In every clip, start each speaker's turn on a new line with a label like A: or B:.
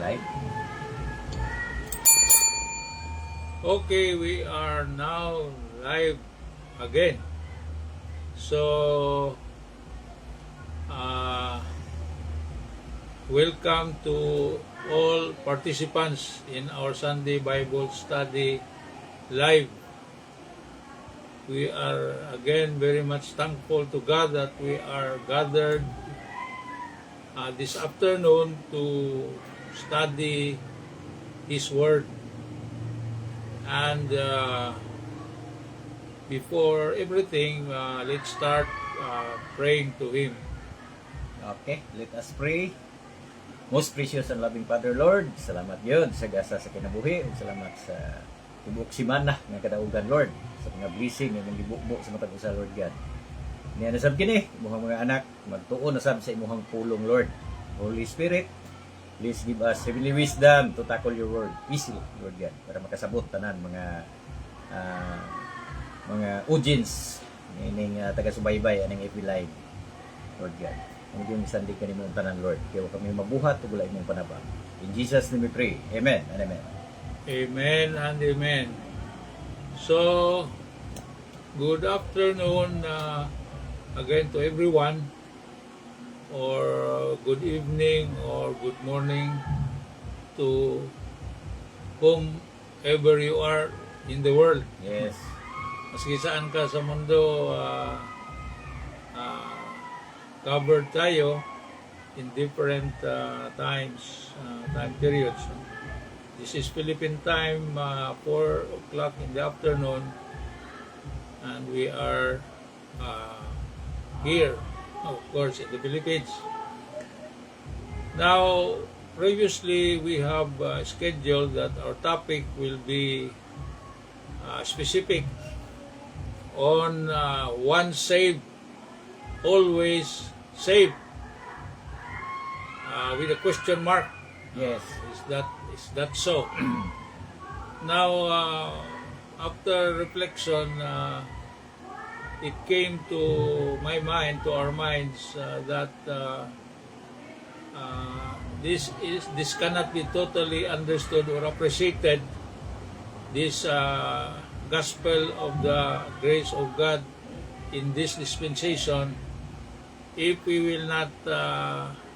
A: Live.
B: Okay, we are now live again. So, welcome to all participants in our Sunday Bible Study live. We are again very much thankful to God that we are gathered this afternoon to study His Word. And before everything, let's start praying to Him.
A: Okay, let us pray. Most precious and loving Father Lord, salamat yun sa gasa sa kinabuhi, salamat sa tibok simana nga kadaugan Lord, sa mga blessing nga gibukbo sa matag usa Lord God. Niya nasab kini, imuhang mga anak, magtuon nasab sa imuhang pulong Lord. Holy Spirit, please give us heavenly wisdom to tackle your word easily, Lord God, para makasabot tanan mga audience ning taga-subaybay aning FB Live, Lord God. Ang yung sandi kanimo tanan Lord, kaya kami mabuhat ug wala imong panabang. In Jesus name we pray. Amen and amen.
B: Amen and amen. So, good afternoon again to everyone, or good evening or good morning to whomever you are in the world.
A: Yes.
B: Maski saan ka sa mundo, covered tayo in different time periods. This is Philippine time, 4 o'clock in the afternoon, and we are here, of course, in the Philippines. Now, previously we have scheduled that our topic will be specific on once saved, always saved, with a question mark.
A: Yes.
B: Is that so? Now, after reflection, it came to my mind, to our minds, that this cannot be totally understood or appreciated. This gospel of the grace of God in this dispensation, if we will not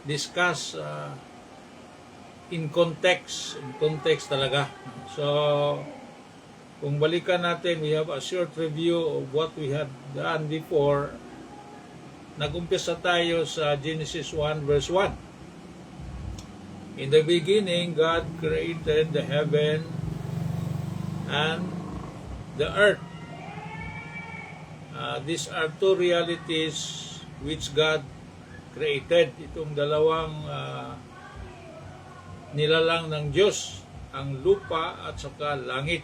B: discuss in context talaga. So, kung balikan natin, we have a short review of what we had done before. Nag-umpisa tayo sa Genesis 1 verse 1. In the beginning, God created the heaven and the earth. These are two realities which God created. Itong dalawang nilalang ng Diyos, ang lupa at saka langit.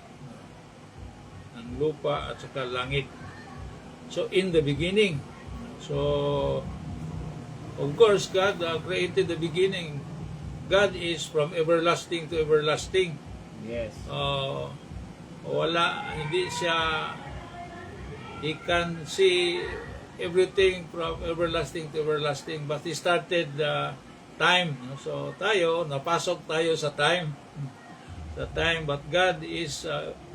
B: Ang lupa at saka langit. So, in the beginning. So, of course, God created the beginning. God is from everlasting to everlasting.
A: Yes.
B: Hindi siya, He can see everything from everlasting to everlasting, but He started time. So tayo, napasok tayo sa time, but God is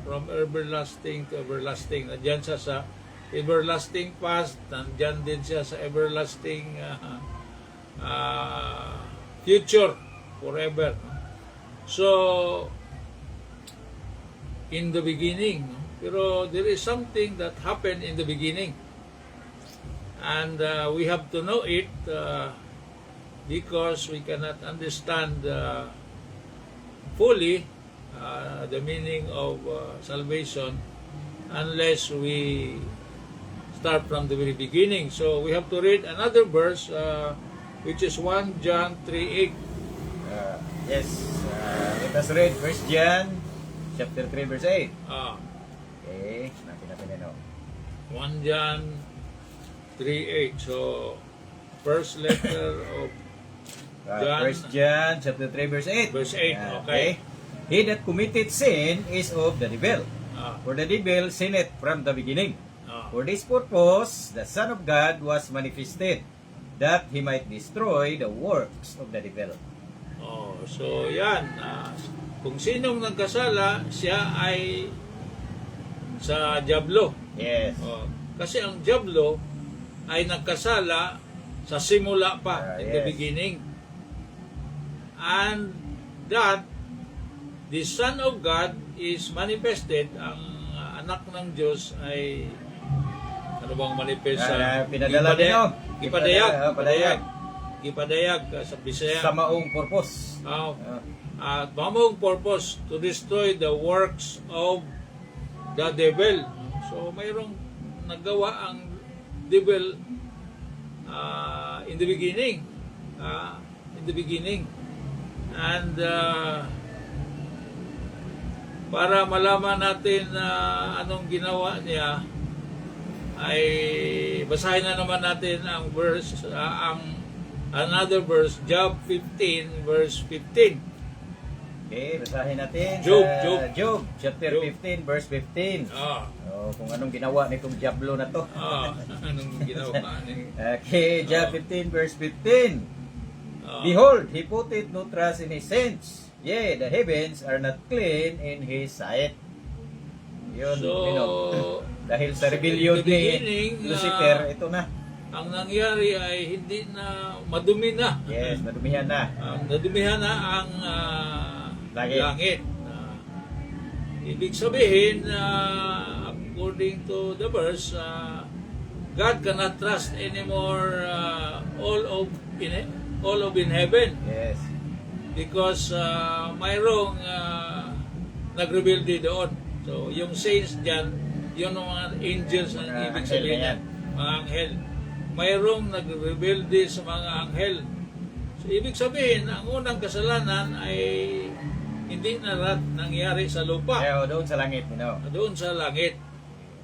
B: from everlasting to everlasting. Nandiyan siya sa everlasting past, nandiyan din siya sa everlasting future, forever. So, in the beginning, pero there is something that happened in the beginning, and we have to know it, because we cannot understand fully the meaning of salvation unless we start from the very beginning. So we have to read another verse, which is 1 John 3:8.
A: Yes. Let us read 1 John chapter 3 verse 8. Okay, natin ano.
B: 1 John 3:8. So, first letter of John,
A: 1 John chapter 3 verse 8.
B: verse 8. Okay.
A: He that committed sin is of the devil. For the devil sinned from the beginning. For this purpose, the Son of God was manifested, that He might destroy the works of the devil.
B: So yan, kung sinong nagkasala, siya ay sa Diablo.
A: Yes.
B: Kasi ang Diablo ay nagkasala sa simula pa, in the
A: Yes.
B: beginning. And that the Son of God is manifested, ang anak ng Diyos ay ano bang manifest sa
A: Pinadala nino.
B: Gipadayag sa Bisaya.
A: Sa maong purpose.
B: At mamong purpose to destroy the works of the devil. So mayroong nagawa ang devil in the beginning. And para malaman natin anong ginawa niya, ay basahin na naman natin ang verse, another verse, Job 15 verse 15.
A: Okay, basahin natin.
B: Job,
A: Job chapter
B: Job.
A: 15 verse 15. Kung anong ginawa nitong Diablo na to.
B: Anong ginawa niya?
A: Okay, Job 15 verse 15. Behold, he putteth no trust in his saints. Yea, the heavens are not clean in his sight. Yun, dahil sa rebellion
B: in the beginning,
A: ni Lucifer, ito na.
B: Ang nangyari ay hindi na madumi na.
A: Yes, madumihan na.
B: Nadumihan na ang
A: Langit.
B: langit. Ibig sabihin, according to the verse, God cannot trust anymore all of in heaven,
A: Yes.
B: because mayroong nagrebelde doon. So, yung saints dyan, yun ang mga angels ang
A: Mga
B: ibig
A: anghel
B: sabihin
A: na yan.
B: mga anghel. Mayroong nagrebelde sa mga anghel. So, ibig sabihin, ang unang kasalanan ay hindi na nangyari sa lupa.
A: Kaya doon sa langit,
B: Doon sa langit.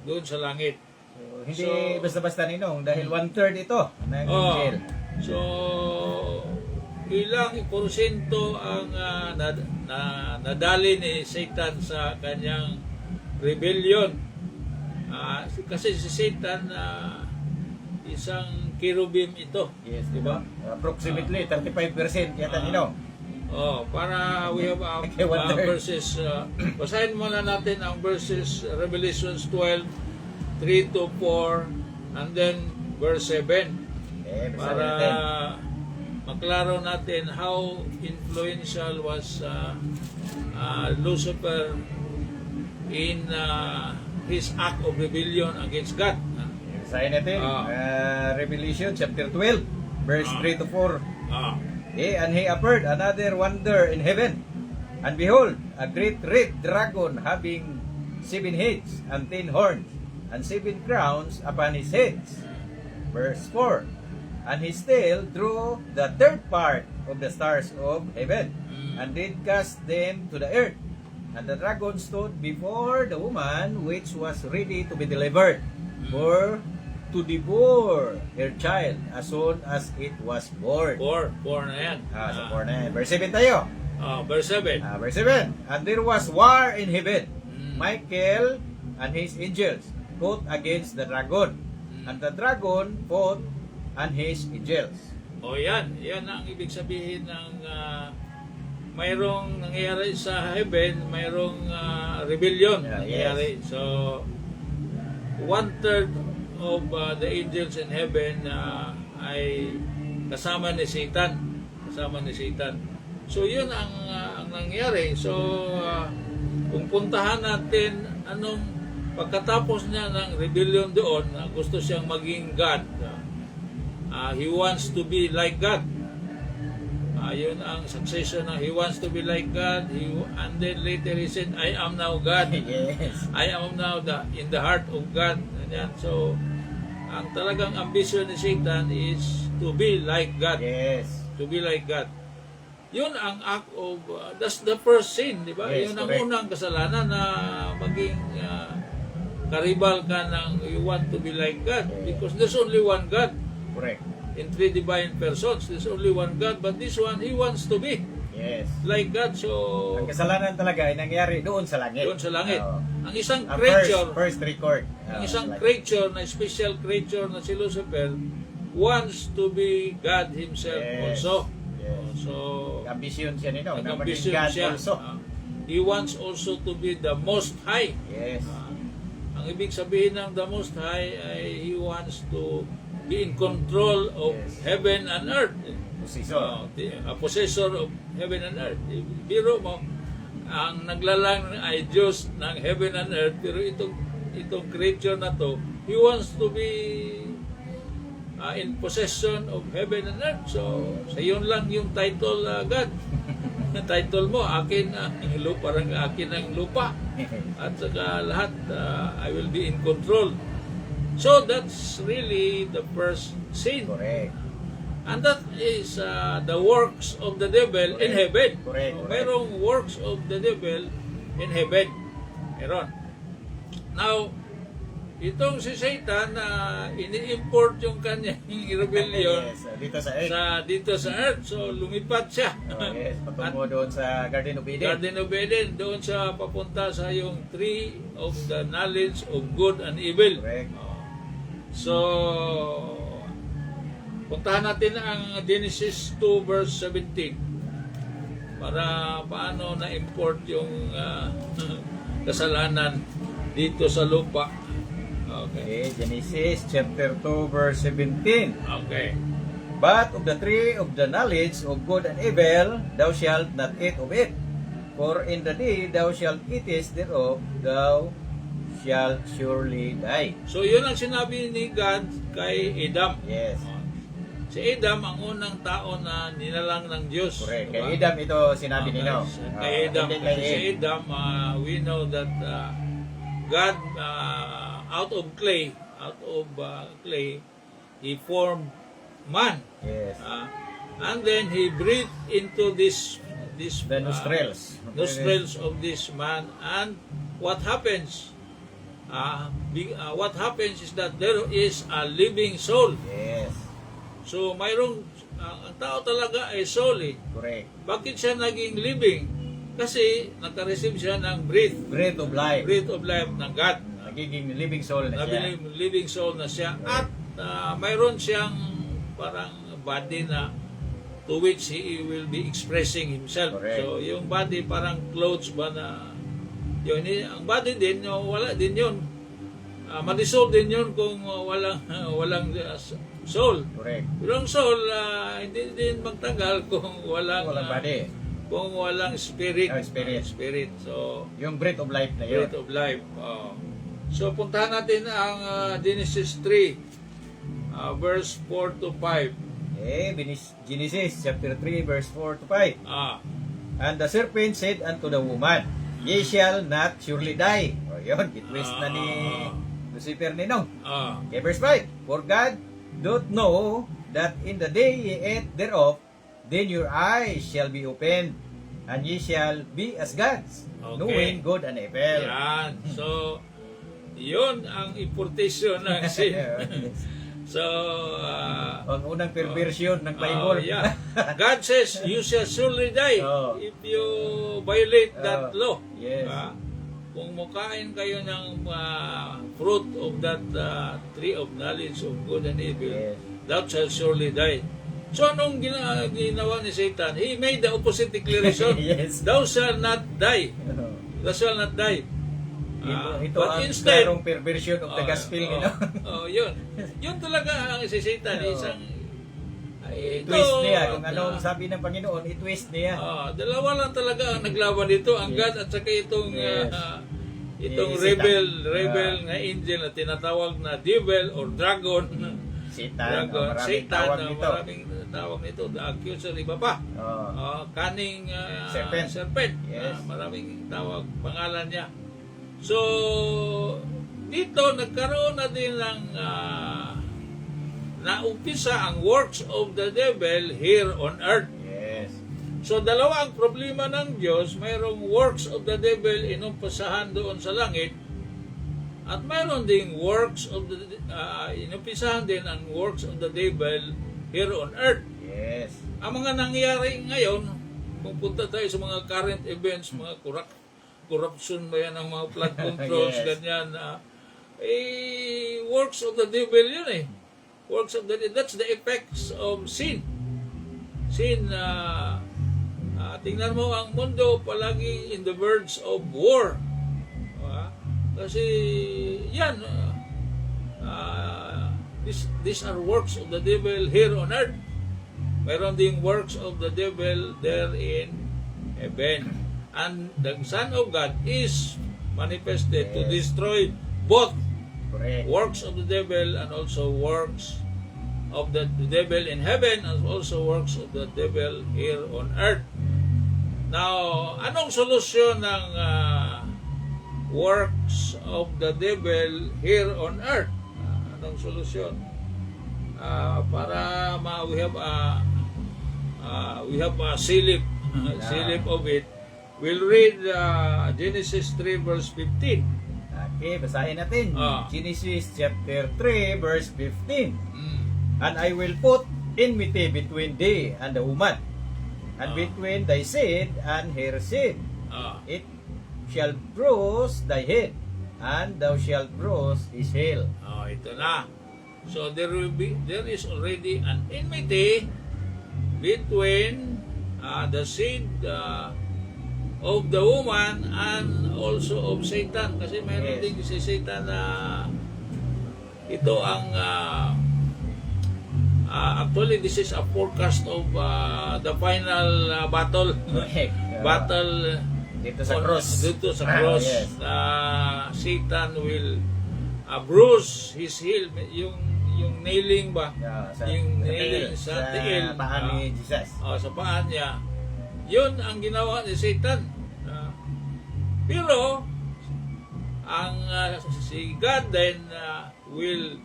B: Doon sa langit.
A: So, hindi
B: So,
A: basta-basta ninong dahil 1/3 ito ng angel.
B: So, ilang porsyento ang nadali ni Satan sa kanyang rebellion? Kasi si Satan, isang cherubim ito.
A: Yes,
B: di ba?
A: Approximately 35% yata ninong.
B: Para we have
A: Okay, 1/3.
B: verses, basahin muna natin ang verses, Revelations 12, 3 to 4, and then verse 7.
A: Okay, basahin
B: Para
A: natin.
B: maklaro natin how influential was Lucifer in his act of rebellion against God.
A: Basahin natin. Revelation chapter 12, verse 3 to 4. And he appeared another wonder in heaven. And behold, a great red dragon having 7 heads and 10 horns, and 7 crowns upon his heads. Verse 4. And his tail drew the third part of the stars of heaven, and did cast them to the earth. And the dragon stood before the woman which was ready to be delivered, for to devour her child as soon as it was born.
B: 4 na yan.
A: Sa 4 na yan. Verse 7 tayo.
B: Verse 7.
A: Verse 7. And there was war in heaven. Michael and his angels fought against the dragon. And the dragon fought and his angels.
B: Yan ang ibig sabihin ng mayroong nangyayari sa heaven, mayroong rebellion nangyayari.
A: Yes.
B: So 1/3 of the angels in heaven ay kasama ni Satan. So yun ang nangyari. So kung puntahan natin anong pagkatapos niya ng rebellion doon, gusto siyang maging God. He wants to be like God. Yun ang succession na he wants to be like God. And then later he said, I am now God.
A: Yes.
B: I am now in the heart of God. Ganyan. So, ang talagang ambition ni Satan is to be like God.
A: Yes.
B: To be like God. Yun ang act of, that's the first sin, di ba?
A: Yes,
B: Yun ang
A: correct.
B: unang kasalanan na maging karibal ka ng you want to be like God. Because there's only one God.
A: Correct.
B: In 3 divine persons, there's only one God. But this one, he wants to be
A: Yes.
B: like God. So,
A: Ang kasalanan talaga ay nangyari doon sa langit.
B: doon sa langit.
A: Oo.
B: Ang isang
A: Ang
B: creature,
A: first record.
B: ang isang
A: sa langit.
B: creature na special creature na si Lucifer wants to be God himself
A: Yes.
B: also.
A: Yes.
B: So,
A: Nag-ambisyon siya nino. Na maging
B: Nag-ambition
A: God
B: siya.
A: also.
B: He wants also to be the Most High.
A: Yes.
B: Ang ibig sabihin ng the Most High ay He wants to be in control of
A: Yes.
B: heaven and earth.
A: Posisyon.
B: A possessor of heaven and earth. Biro mo, ang naglalang ay Diyos ng heaven and earth, pero itong creature na to, He wants to be in possession of heaven and earth. So, sa yun lang yung title, God. Title mo, akin ang lupa, parang akin ang lupa. At saka lahat, I will be in control. So, that's really the first sin.
A: Correct.
B: And that is the works of the devil in heaven.
A: Correct,
B: So,
A: correct.
B: merong works of the devil in heaven. Meron. Now, itong si Satan na ini-import yung kanyang rebellion
A: Yes, dito sa earth.
B: dito sa earth. So, lumipat siya.
A: Oh, yes, patungo doon sa Garden of Eden.
B: Garden of Eden, doon siya papunta sa yung tree of the knowledge of good and evil.
A: Correct.
B: So, puntahan natin ang Genesis 2 verse 17 para paano na-import yung kasalanan dito sa lupa. Okay.
A: Okay, Genesis chapter 2 verse 17.
B: Okay.
A: But of the tree of the knowledge of good and evil thou shalt not eat of it. For in the day thou shalt eatest thereof, thou shalt surely die.
B: So, yun ang sinabi ni God kay Adam.
A: Yes,
B: Si Adam ang unang tao na nilalang ng Diyos.
A: correct.
B: Diba?
A: Kay Adam ito sinabi
B: Okay.
A: nino.
B: Kay Adam.
A: Hindi
B: Kasi
A: kay
B: si
A: Eve.
B: Adam, we know that God, out of clay, He formed man.
A: Yes.
B: And then He breathed into this
A: The nostrils.
B: nostrils of this man. And what happens? What happens is that there is a living soul.
A: Yes,
B: So, mayroong, ang tao talaga ay soul eh.
A: correct.
B: Bakit siya naging living? Kasi nagka-receive siya ng breath
A: Breath of life.
B: of life ng God.
A: Nagiging living soul na siya.
B: Living soul na siya. At mayroon siyang parang body na to which he will be expressing himself.
A: Correct.
B: So, yung body parang clothes ba na yun, ang body din, wala din yun. Ma-dissolve din yun kung walang soul.
A: Correct.
B: Pero ang soul, hindi din magtagal kung walang
A: body.
B: kung walang spirit.
A: Oh, spirit.
B: Spirit. So,
A: Yung breath of life na yun.
B: breath of life. So, puntahan natin ang Genesis 3, verse 4 to 5.
A: Okay, Genesis chapter 3 verse 4 to 5. And the serpent said unto the woman, Ye shall not surely die. O yun, bitwist na ni Lucifer ninong. Okay, verse 5. For God doth know that in the day ye eat thereof, then your eyes shall be opened, and ye shall be as gods,
B: Okay.
A: knowing good and evil.
B: Yan. So, yun ang importation ng sin. So,
A: Ang unang perversion ng Bible.
B: yeah. God says, you shall surely die
A: Oh.
B: if you violate that law.
A: Yes.
B: Kung mukain kayo ng fruit of that tree of knowledge of good and evil,
A: Yes.
B: thou shalt surely die. So, anong ginawa ni Satan? He made the opposite declaration.
A: Yes.
B: Thou shalt not die. Thou shalt not die.
A: Ito
B: But
A: ang
B: instead,
A: klarong perversion of the gospel.
B: yun. Yun talaga ang si Satan. Isang,
A: I-twist niya. Kung anong sabi ng Panginoon, i-twist niya.
B: Dalawa lang talaga ang naglaban dito, ang God at saka itong
A: Yes.
B: itong
A: Si Satan.
B: rebel na angel na tinatawag na devil or dragon.
A: Satan.
B: Dragon,
A: Maraming
B: Satan,
A: tawag nito.
B: maraming tawag nito, the accuser, iba pa. Cunning serpent.
A: Yes.
B: Maraming tawag, pangalan niya. So, dito nagkaroon na din ng naumpisa ang works of the devil here on earth.
A: Yes.
B: So, dalawa ang problema ng Diyos. Mayroong works of the devil inumpisahan doon sa langit at mayroon ding works of the inumpisahan din ang works of the devil here on earth.
A: Yes.
B: Ang mga nangyayari ngayon, kung punta tayo sa mga current events, mga corruption ba yan ng mga flood controls,
A: Yes.
B: ganyan, works of the devil yun eh. Works of the devil, that's the effects of sin. Sin, tingnan mo ang mundo palagi in the verge of war. Kasi yan, these are works of the devil here on earth. Mayroon ding works of the devil there in heaven. And the Son of God is manifested to destroy both
A: Correct.
B: works of the devil and also works of the devil in heaven and also works of the devil here on earth. Now, anong solusyon ng works of the devil here on earth? Anong solusyon? Para we have a silip of it. We'll read Genesis 3 verse 15.
A: Okay, basahin natin. Genesis chapter 3 verse 15. And I will put enmity between thee and the woman, and between thy seed and her seed. It shall bruise thy head, and thou shalt bruise his heel.
B: Ito na. So there is already an enmity between the seed of the woman and also of Satan. Kasi mayroon din si Satan na ito ang actually this is a forecast of the final battle.
A: Correct.
B: Battle
A: Dito sa cross.
B: Dito sa cross.
A: Yes.
B: Satan will bruise his heel, yung nailing ba? Yung nailing sa tiil.
A: paa ni Jesus.
B: Sa paan niya. Yun ang ginawa ni Satan. Pero ang si God then will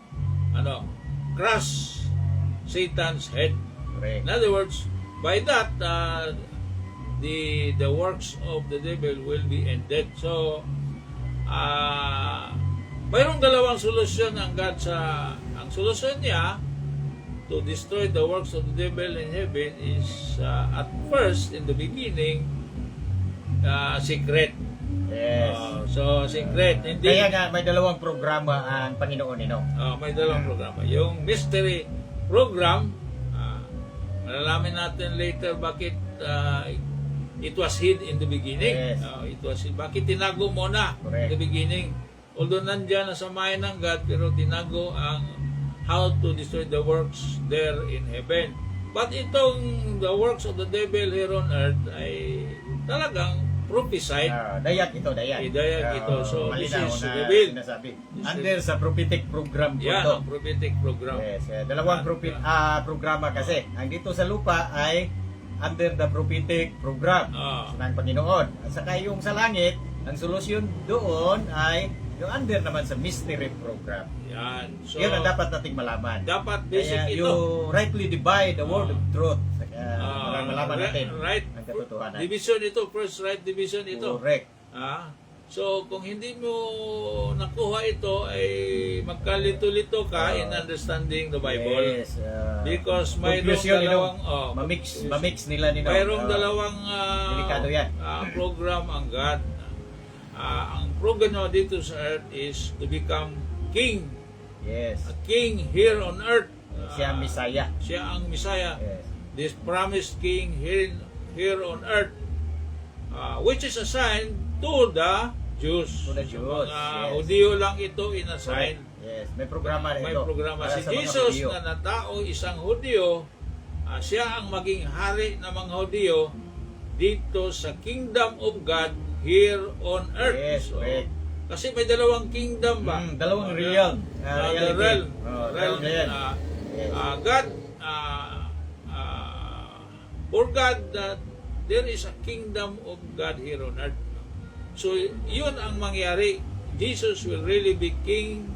B: crush Satan's head.
A: Correct.
B: In other words, by that the works of the devil will be ended. So mayroong dalawang solusyon ang God ang solusyon niya to destroy the works of the devil in heaven is at first, in the beginning, secret.
A: Yes.
B: So secret. Hindi,
A: Kaya nga may dalawang programa ang Panginoon nino.
B: may dalawang programa. Yung mystery program, malalaman natin later bakit it was hid in the beginning.
A: Yes.
B: Bakit tinago mo na in the beginning? Although nandyan na sa mind ng God, pero tinago ang how to destroy the works there in heaven. But itong the works of the devil here on earth ay talagang prophesied.
A: Dayak ito.
B: Dayak ito. So this
A: malinaw
B: is
A: na
B: revealed.
A: sinasabi. Under sa prophetic program po
B: Yan,
A: ito.
B: ang prophetic program.
A: Yes, dalawang programa kasi. Ang dito sa lupa ay under the prophetic program ng Panginoon. At saka yung sa langit, ang solusyon doon ay yung under naman sa mystery program.
B: Yan. So,
A: Yun ang dapat nating malaman.
B: dapat basic
A: Kaya
B: ito.
A: you rightly divide the word of truth. Saka malaman natin
B: right
A: ang katotohanan.
B: division ito, first right division ito.
A: Correct.
B: So kung hindi mo nakuha ito ay magkalito-lito ka in understanding the Bible.
A: Yes.
B: Because mayroong
A: Conclusion,
B: dalawang
A: mamix nila nino.
B: mayroong dalawang
A: delikado yan.
B: program ang God. Ang program dito sa earth is to become king.
A: Yes.
B: A king here on earth.
A: Siya ang Messiah.
B: Siya ang Messiah.
A: Yes.
B: This promised king here on earth, which is assigned to the Jews.
A: To the Jews, yes.
B: Hudiyo lang ito inassign.
A: Yes, may programa na
B: May
A: ito.
B: programa.
A: para
B: Si
A: sa mga
B: Jesus
A: Hudyo.
B: na natao isang Hudiyo, siya ang maging hari ng mga Hudiyo dito sa kingdom of God here on earth.
A: Yes,
B: So,
A: correct.
B: kasi may dalawang kingdom ba?
A: Dalawang realm.
B: The realm.
A: Realm na yan. Yes.
B: God, for God, there is a kingdom of God here on earth. So, yun ang mangyari. Jesus will really be king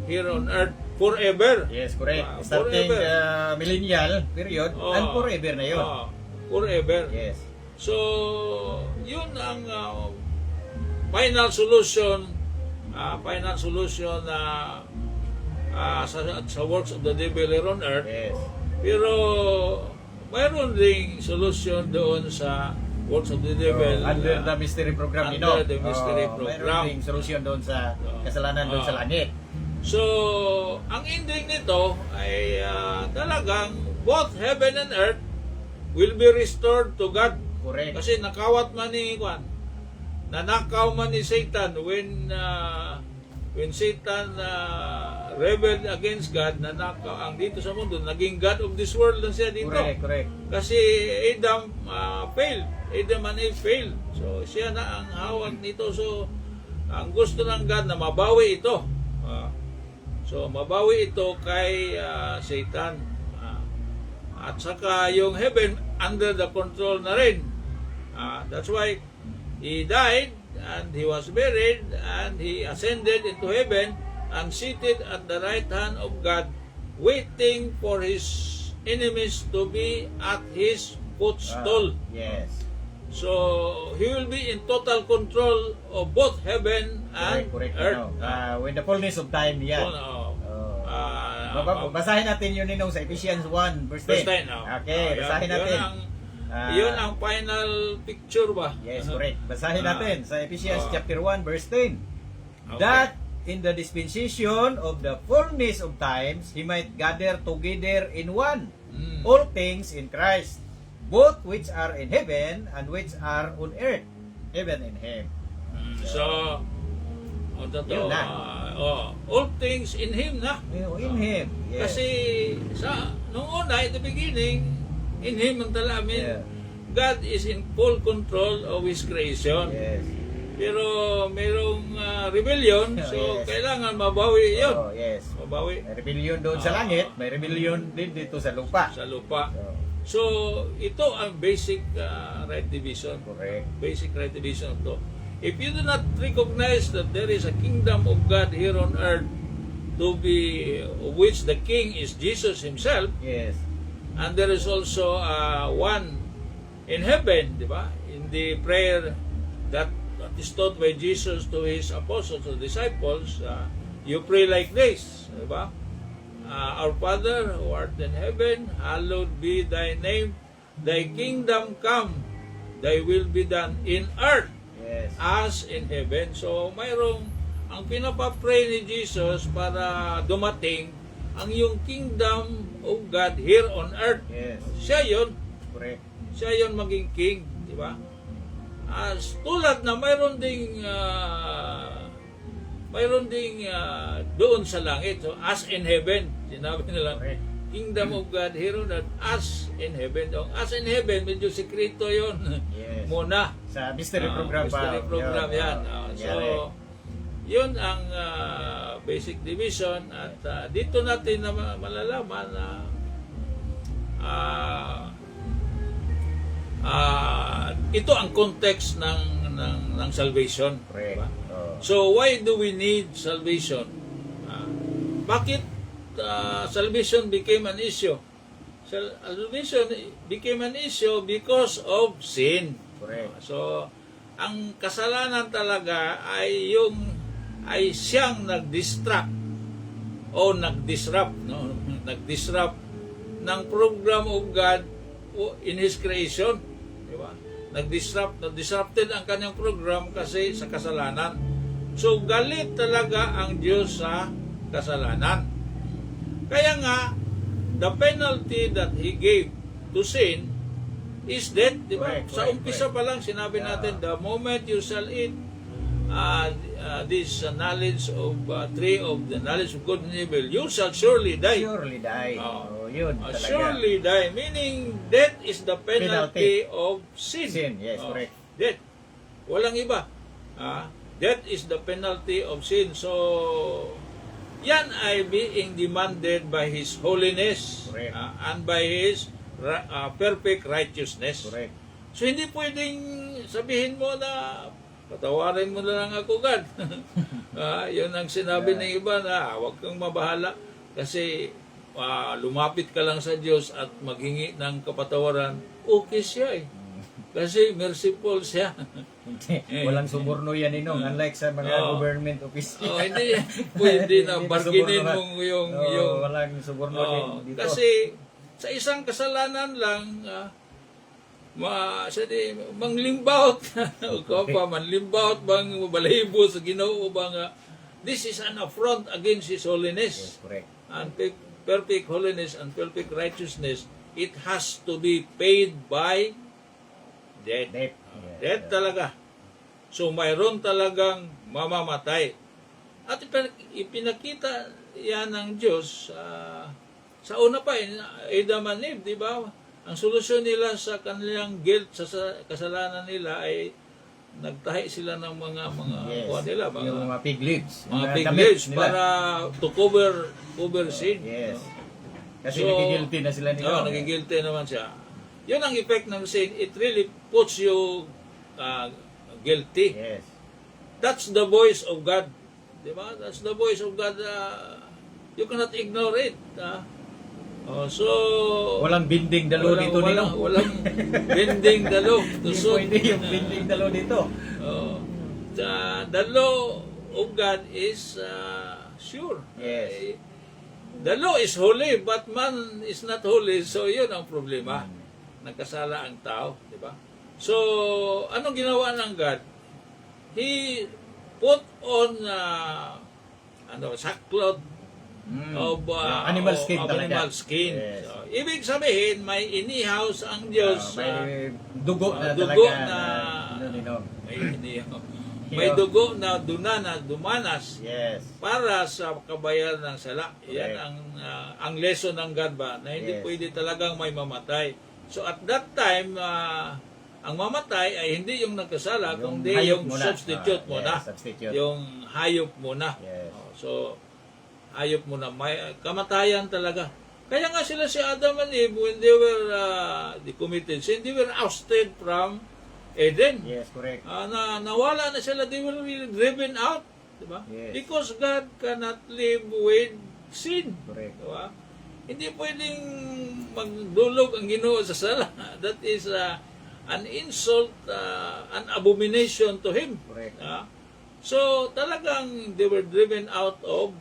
B: here on earth forever.
A: Yes, correct.
B: Forever.
A: Starting the millennial period and forever na yun.
B: Forever.
A: Yes.
B: So, yun ang final solution sa works of the devil here on earth.
A: Yes.
B: Pero mayroon ding solution doon sa works of the devil.
A: Under the mystery program nino.
B: Under the mystery program.
A: Mayroon ding solusyon doon sa kasalanan doon sa langit.
B: So, ang ending nito ay talagang both heaven and earth will be restored to God.
A: Correct.
B: Kasi nakawat man ni Juan, nanakaw man ni Satan when Satan rebelled against God, nanakaw ang dito sa mundo, naging God of this world lang siya dito.
A: Correct.
B: Kasi Adam failed. Adam and Eve failed. So siya na ang hawak nito. So ang gusto ng God na mabawi ito. So mabawi ito kay Satan. At saka yung heaven under the control na rin. That's why he died and he was buried and he ascended into heaven and seated at the right hand of God, waiting for his enemies to be at his footstool.
A: Yes.
B: So he will be in total control of both heaven and
A: Correct.
B: earth.
A: When the fullness of time, yan. Basahin natin yun ninong sa Ephesians 1 verse 10. Okay, basahin natin.
B: Yun ang final picture ba?
A: Yes, correct. Basahin natin sa Ephesians chapter 1 verse 10.
B: Okay.
A: That in the dispensation of the fullness of times, He might gather together in one all things in Christ, both which are in heaven and which are on earth, even in Him.
B: So,
A: Yun na.
B: all things in Him na.
A: In Him. Yes.
B: Kasi nung una, in the beginning, in Him ang talamin,
A: Yeah.
B: God is in full control of His creation.
A: Yes.
B: Pero mayroong rebellion, so
A: Yes.
B: kailangan mabawi yun.
A: Yes.
B: Mabawi
A: May rebellion doon sa langit, may rebellion din dito sa lupa.
B: sa lupa.
A: So,
B: So, ito ang basic right division.
A: correct.
B: Basic right division of to. If you do not recognize that there is a kingdom of God here on earth, to be of which the king is Jesus himself,
A: Yes.
B: and there is also one in heaven, di ba? In the prayer that is taught by Jesus to his apostles or disciples, you pray like this, di ba? Our Father who art in heaven, hallowed be thy name, thy kingdom come, thy will be done in earth
A: Yes.
B: as in heaven. So mayroong ang pinapapray ni Jesus para dumating ang yung kingdom of God here on earth.
A: Yes.
B: Siya yun.
A: Correct.
B: Siya yun maging king, di ba? As tulad na mayroon ding doon sa langit, so as in heaven, sinabi nila,
A: Correct.
B: kingdom of God here on earth as in heaven. So, as in heaven, medyo sekreto yun.
A: Yes.
B: Muna.
A: Sa mystery program pa.
B: Mystery program yan. So, yun ang basic division at dito natin na malalaman na ito ang context ng salvation.
A: Correct.
B: Diba? So, why do we need salvation? Bakit salvation became an issue? Salvation became an issue because of sin.
A: Correct.
B: So, ang kasalanan talaga ay siyang nag-distract o nag-disrupt, no? Nag-disrupt ng program of God in His creation. Di ba? Disrupted ang kanyang program kasi sa kasalanan. So, galit talaga ang Diyos sa kasalanan. Kaya nga, the penalty that He gave to sin is death, di ba?
A: Correct,
B: Sa umpisa
A: correct.
B: pa lang, sinabi natin, the moment you shall eat this knowledge of tree of the knowledge of good and evil, you shall surely die.
A: Surely die. Yun talaga.
B: Surely die, meaning death is the penalty of sin.
A: Sin, yes, correct.
B: Death. Walang iba. Death is the penalty of sin. So, yan ay being demanded by His holiness
A: Correct.
B: and by His perfect righteousness.
A: Correct.
B: So, hindi pwedeng sabihin mo na patawarin mo na lang ako, God. Yun ang sinabi ng iba na huwag kang mabahala kasi lumapit ka lang sa Diyos at maghingi ng kapatawaran. Okay siya eh. Kasi merciful siya.
A: Walang suborno yan inong. Unlike sa mga government officials.
B: Hindi pwede na
A: Hindi
B: barginin
A: suborno
B: mo yung
A: walang suborno din dito.
B: kasi sa isang kasalanan lang manglimbawt o pa manlimbawt bang balahibo sa Ginoo ba nga this is an affront against His holiness.
A: Yes, correct.
B: And perfect holiness and perfect righteousness, it has to be paid by dead.
A: Death.
B: Dead talaga. So mayroon talagang mamamatay. At ipinakita yan ng Diyos sa una pa, Adam and Eve, di ba? Ang solusyon nila sa kanilang guilt, sa kasalanan nila ay nagtahi sila ng mga kuha nila,
A: yung mga pig lips.
B: mga
A: Yung
B: big
A: damit
B: lips
A: nila.
B: para to cover sin.
A: Yes.
B: No?
A: Kasi
B: So,
A: nagigilty na sila nila.
B: Oo, nagigilty naman siya. Yun ang effect ng sin. It really puts you guilty.
A: Yes.
B: That's the voice of God. Di ba? That's the voice of God. You cannot ignore it. So,
A: Walang binding dalo dito nino.
B: Walang bending dalo.
A: Hindi
B: Tusok.
A: pwede yung binding dalo dito.
B: The law of God is sure.
A: Yes.
B: The law is holy, but man is not holy. So, yun ang problema. Nagkasala ang tao. Di ba? So, anong ginawa ng God? He put on sackcloth of
A: animal skin
B: of
A: talaga.
B: animal skin.
A: Yes.
B: So, ibig sabihin, may inihaws ang Diyos.
A: May dugo na
B: dugo
A: talaga
B: na-
A: nino.
B: may inihaw. May dugo na dumanas
A: Yes.
B: para sa kabayaran ng sala. Yan
A: Correct.
B: ang lesson ng God ba, na hindi
A: Yes.
B: pwede talagang may mamatay. So at that time, ang mamatay ay hindi yung nagkasala,
A: Yung
B: kundi
A: hayop
B: yung
A: muna.
B: substitute muna.
A: Yes, substitute.
B: Yung hayop muna.
A: Yes.
B: So, hayop muna. May kamatayan talaga. Kaya nga sila si Adam and Eve, when they were they committed sin, they were ousted from Eden.
A: Yes, correct.
B: Nawala na sila, they were really driven out, diba?
A: Yes.
B: Because God cannot live with sin.
A: Correct.
B: Diba? Hindi pwedeng magdulog ang Ginoo sa sala. That is an insult, an abomination to Him.
A: Correct.
B: So talagang they were driven out of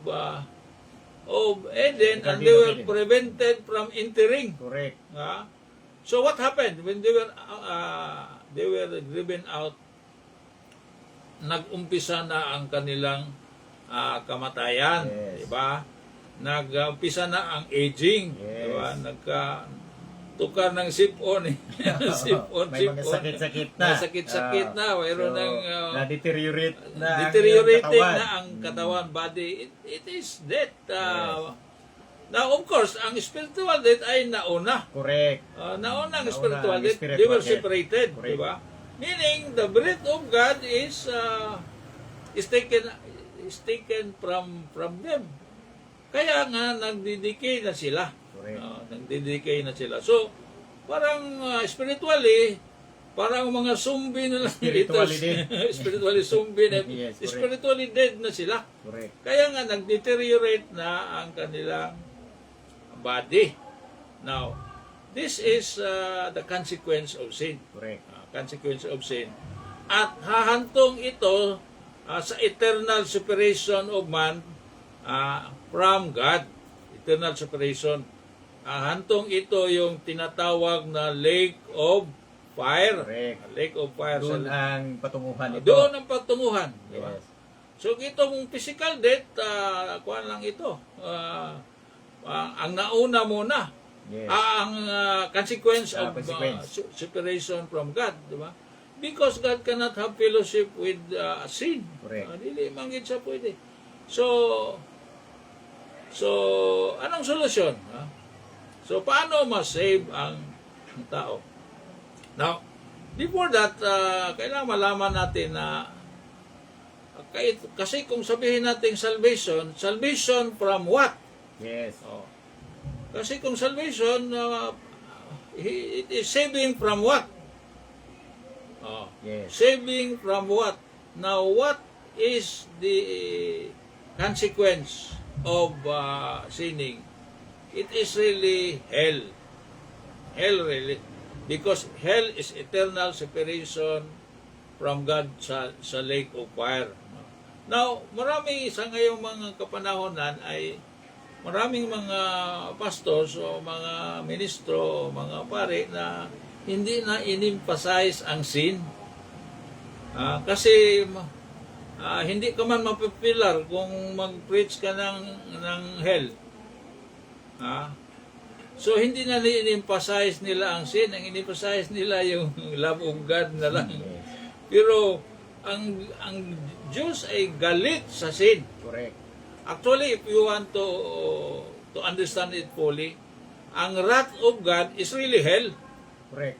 B: Eden, and
A: Garden
B: they
A: of
B: were
A: Eden.
B: prevented from entering.
A: Correct.
B: So what happened when they were driven out? Nag-umpisa na ang kanilang kamatayan,
A: Yes.
B: di ba? Nag-umpisa na ang aging,
A: Yes.
B: di ba? Tukar ng sipon.
A: May mga sakit-sakit na.
B: May sakit-sakit na. Mayroon ng
A: na-deteriorate na
B: deteriorating
A: ang
B: na ang katawan, body. It is death. Now, of course, ang spiritual death ay nauna.
A: Correct.
B: Nauna ang
A: Nauna
B: spiritual
A: ang
B: death.
A: spiritual
B: They were
A: death.
B: separated.
A: Correct.
B: Di ba? Meaning, the breath of God is taken from them. Kaya nga, nagdidecay na sila.
A: Correct.
B: Nagdidecay na sila. So, parang spiritually, parang mga zombie na lang
A: Spiritually dead.
B: Spiritually zombie na.
A: Yes, correct.
B: Spiritually dead na sila.
A: Correct.
B: Kaya nga, nag-deteriorate na ang kanilang body. Now, this is the consequence of sin.
A: Correct.
B: Consequence of sin. At hahantong ito sa eternal separation of man from God. Eternal separation. Hantong ito yung tinatawag na lake of fire.
A: Correct.
B: Lake of fire.
A: Doon ang patunguhan ito.
B: Doon ang patunguhan. Di ba?
A: Yes.
B: So itong physical death, kuha lang ito. Ang nauna muna.
A: Yes.
B: Ang consequence of
A: Consequence.
B: separation from God, di ba? Because God cannot have fellowship with sin.
A: Correct.
B: Dili manggid siya pwede. So anong solusyon? So paano ma-save ang tao? Now, before that, kailangan malaman natin na kasi kung sabihin natin salvation from what?
A: Yes.
B: Kasi kung salvation, it is saving from what?
A: Yes.
B: Saving from what? Now, what is the consequence of sinning? It is really hell. Hell really. Because hell is eternal separation from God sa lake of fire. Now, marami sa ngayong mga kapanahonan ay maraming mga pastors o mga ministro o mga pare na hindi na in-emphasize ang sin. Kasi hindi ka man mapipilar kung mag-preach ka ng hell. So hindi na in-emphasize nila ang sin, ang in-emphasize nila yung love of God na lang.
A: Yes.
B: Pero ang Diyos ay galit sa sin.
A: Correct.
B: Actually, if you want to understand it fully, ang wrath of God is really hell.
A: Correct.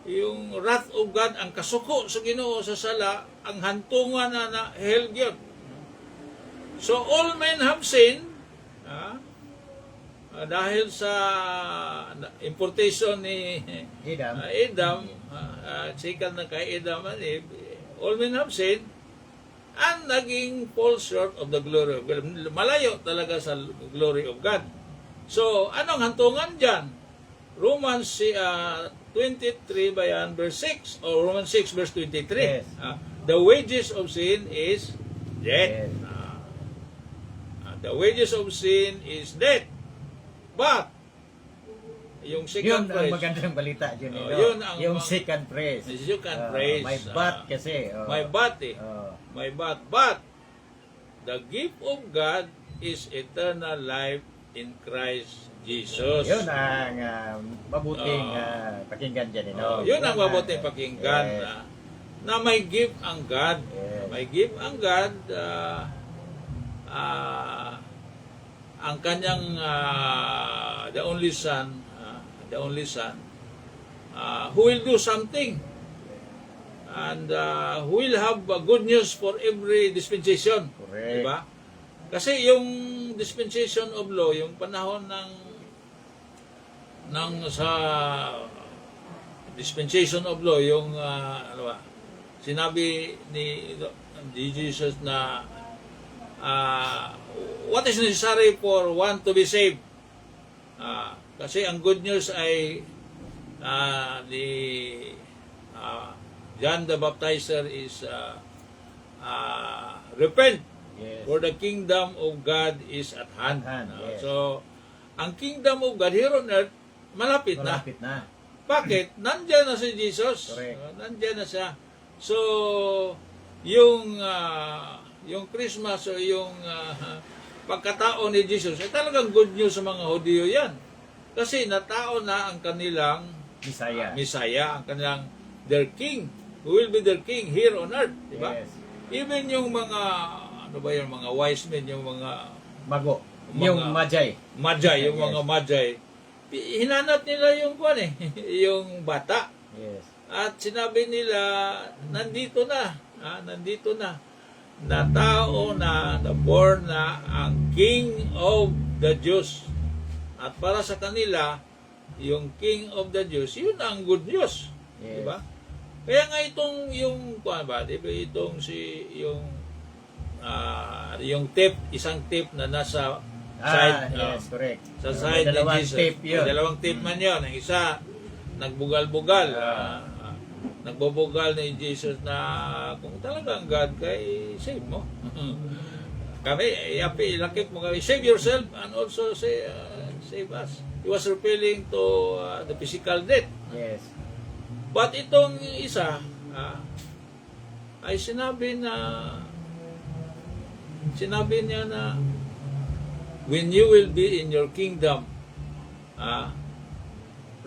B: Yung wrath of God, ang kasuko sa Ginoo sa sala, ang hantungan na hell gyud. So all men have sinned dahil sa importation ni
A: Adam.
B: sikat na kay Adam and Eve, all men have sinned and naging fall short of the glory of God. Malayo talaga sa glory of God. So, anong hantungan dyan? Romans 23 by verse 6 or Romans 6 verse 23.
A: Yes.
B: The wages of sin is death.
A: Yes.
B: The wages of sin is death. But, yung
A: Yun
B: second
A: ang
B: phrase,
A: magandang balita dyan.
B: yun ang
A: yung second phrase.
B: you can praise.
A: May but kasi.
B: My but My but the gift of God is eternal life in Christ Jesus.
A: Yun ang mabuting pakinggan dyan.
B: Yun ang mabuting pakinggan
A: Yes.
B: na may gift ang God.
A: Yes.
B: May gift ang God. Ang kanyang the only son who will do something and who will have good news for every dispensation.
A: Correct.
B: Diba? Kasi yung dispensation of law, yung panahon ng sa dispensation of law, yung sinabi ni Jesus na what is necessary for one to be saved? Kasi ang good news ay ni John the Baptizer is repent,
A: Yes.
B: for the kingdom of God is at hand.
A: Yes.
B: So, ang kingdom of God here on earth, malapit na.
A: Malapit na.
B: Bakit? Nandiyan na si Jesus.
A: Correct.
B: Nandiyan na siya. So, yung Christmas o yung pagkatao ni Jesus ay talagang good news sa mga Hudyo yan. Kasi natao na ang kanilang Messiah, ang kanilang their king, who will be their king here on earth, di ba?
A: Yes.
B: Even yung mga mga wise men, yung mga
A: Mago. Yung Magi.
B: yung
A: Yes.
B: mga Magi, hinanap nila yung yung bata.
A: Yes.
B: At sinabi nila, nandito na, na tao na born na ang King of the Jews. At para sa kanila, yung King of the Jews, yun ang good news.
A: Yes.
B: Diba? Kaya nga itong, yung tip, isang tip na nasa side,
A: yes, correct.
B: sa
A: May
B: side ni
A: dalawang
B: Jesus.
A: tape yun.
B: May dalawang tape man yun. Ang isa, nagbugal-bugal. Nagbubugal ni Jesus na kung talagang God kay save mo. Kami, ilakip mo kami, save yourself and also save us. He was referring to the physical death.
A: Yes.
B: But itong isa ay sinabi niya na when you will be in your kingdom,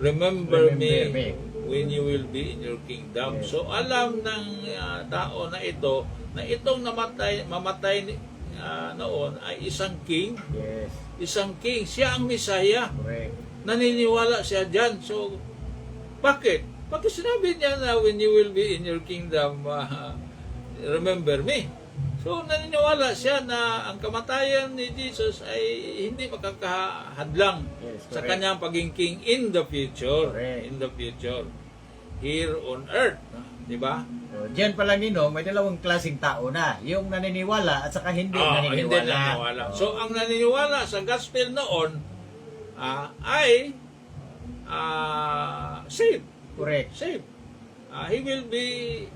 B: remember me when you will be in your kingdom.
A: Yes.
B: So alam ng tao na ito na itong mamatay noon ay isang king.
A: Yes.
B: Isang king. Siya ang Messiah.
A: Correct.
B: Naniniwala siya dyan. So, bakit? Bakit sinabi niya na when you will be in your kingdom, remember me? So, naniniwala siya na ang kamatayan ni Jesus ay hindi makakahadlang
A: Yes,
B: sa
A: correct.
B: kanyang pagiging king in the future.
A: Correct.
B: In the future. Here on earth. Di ba?
A: So, diyan pa lang may dalawang klaseng tao na. Yung naniniwala at saka hindi naniniwala.
B: Hindi naniniwala. So, ang naniniwala sa gospel noon ay saved.
A: Correct.
B: Saved. He will be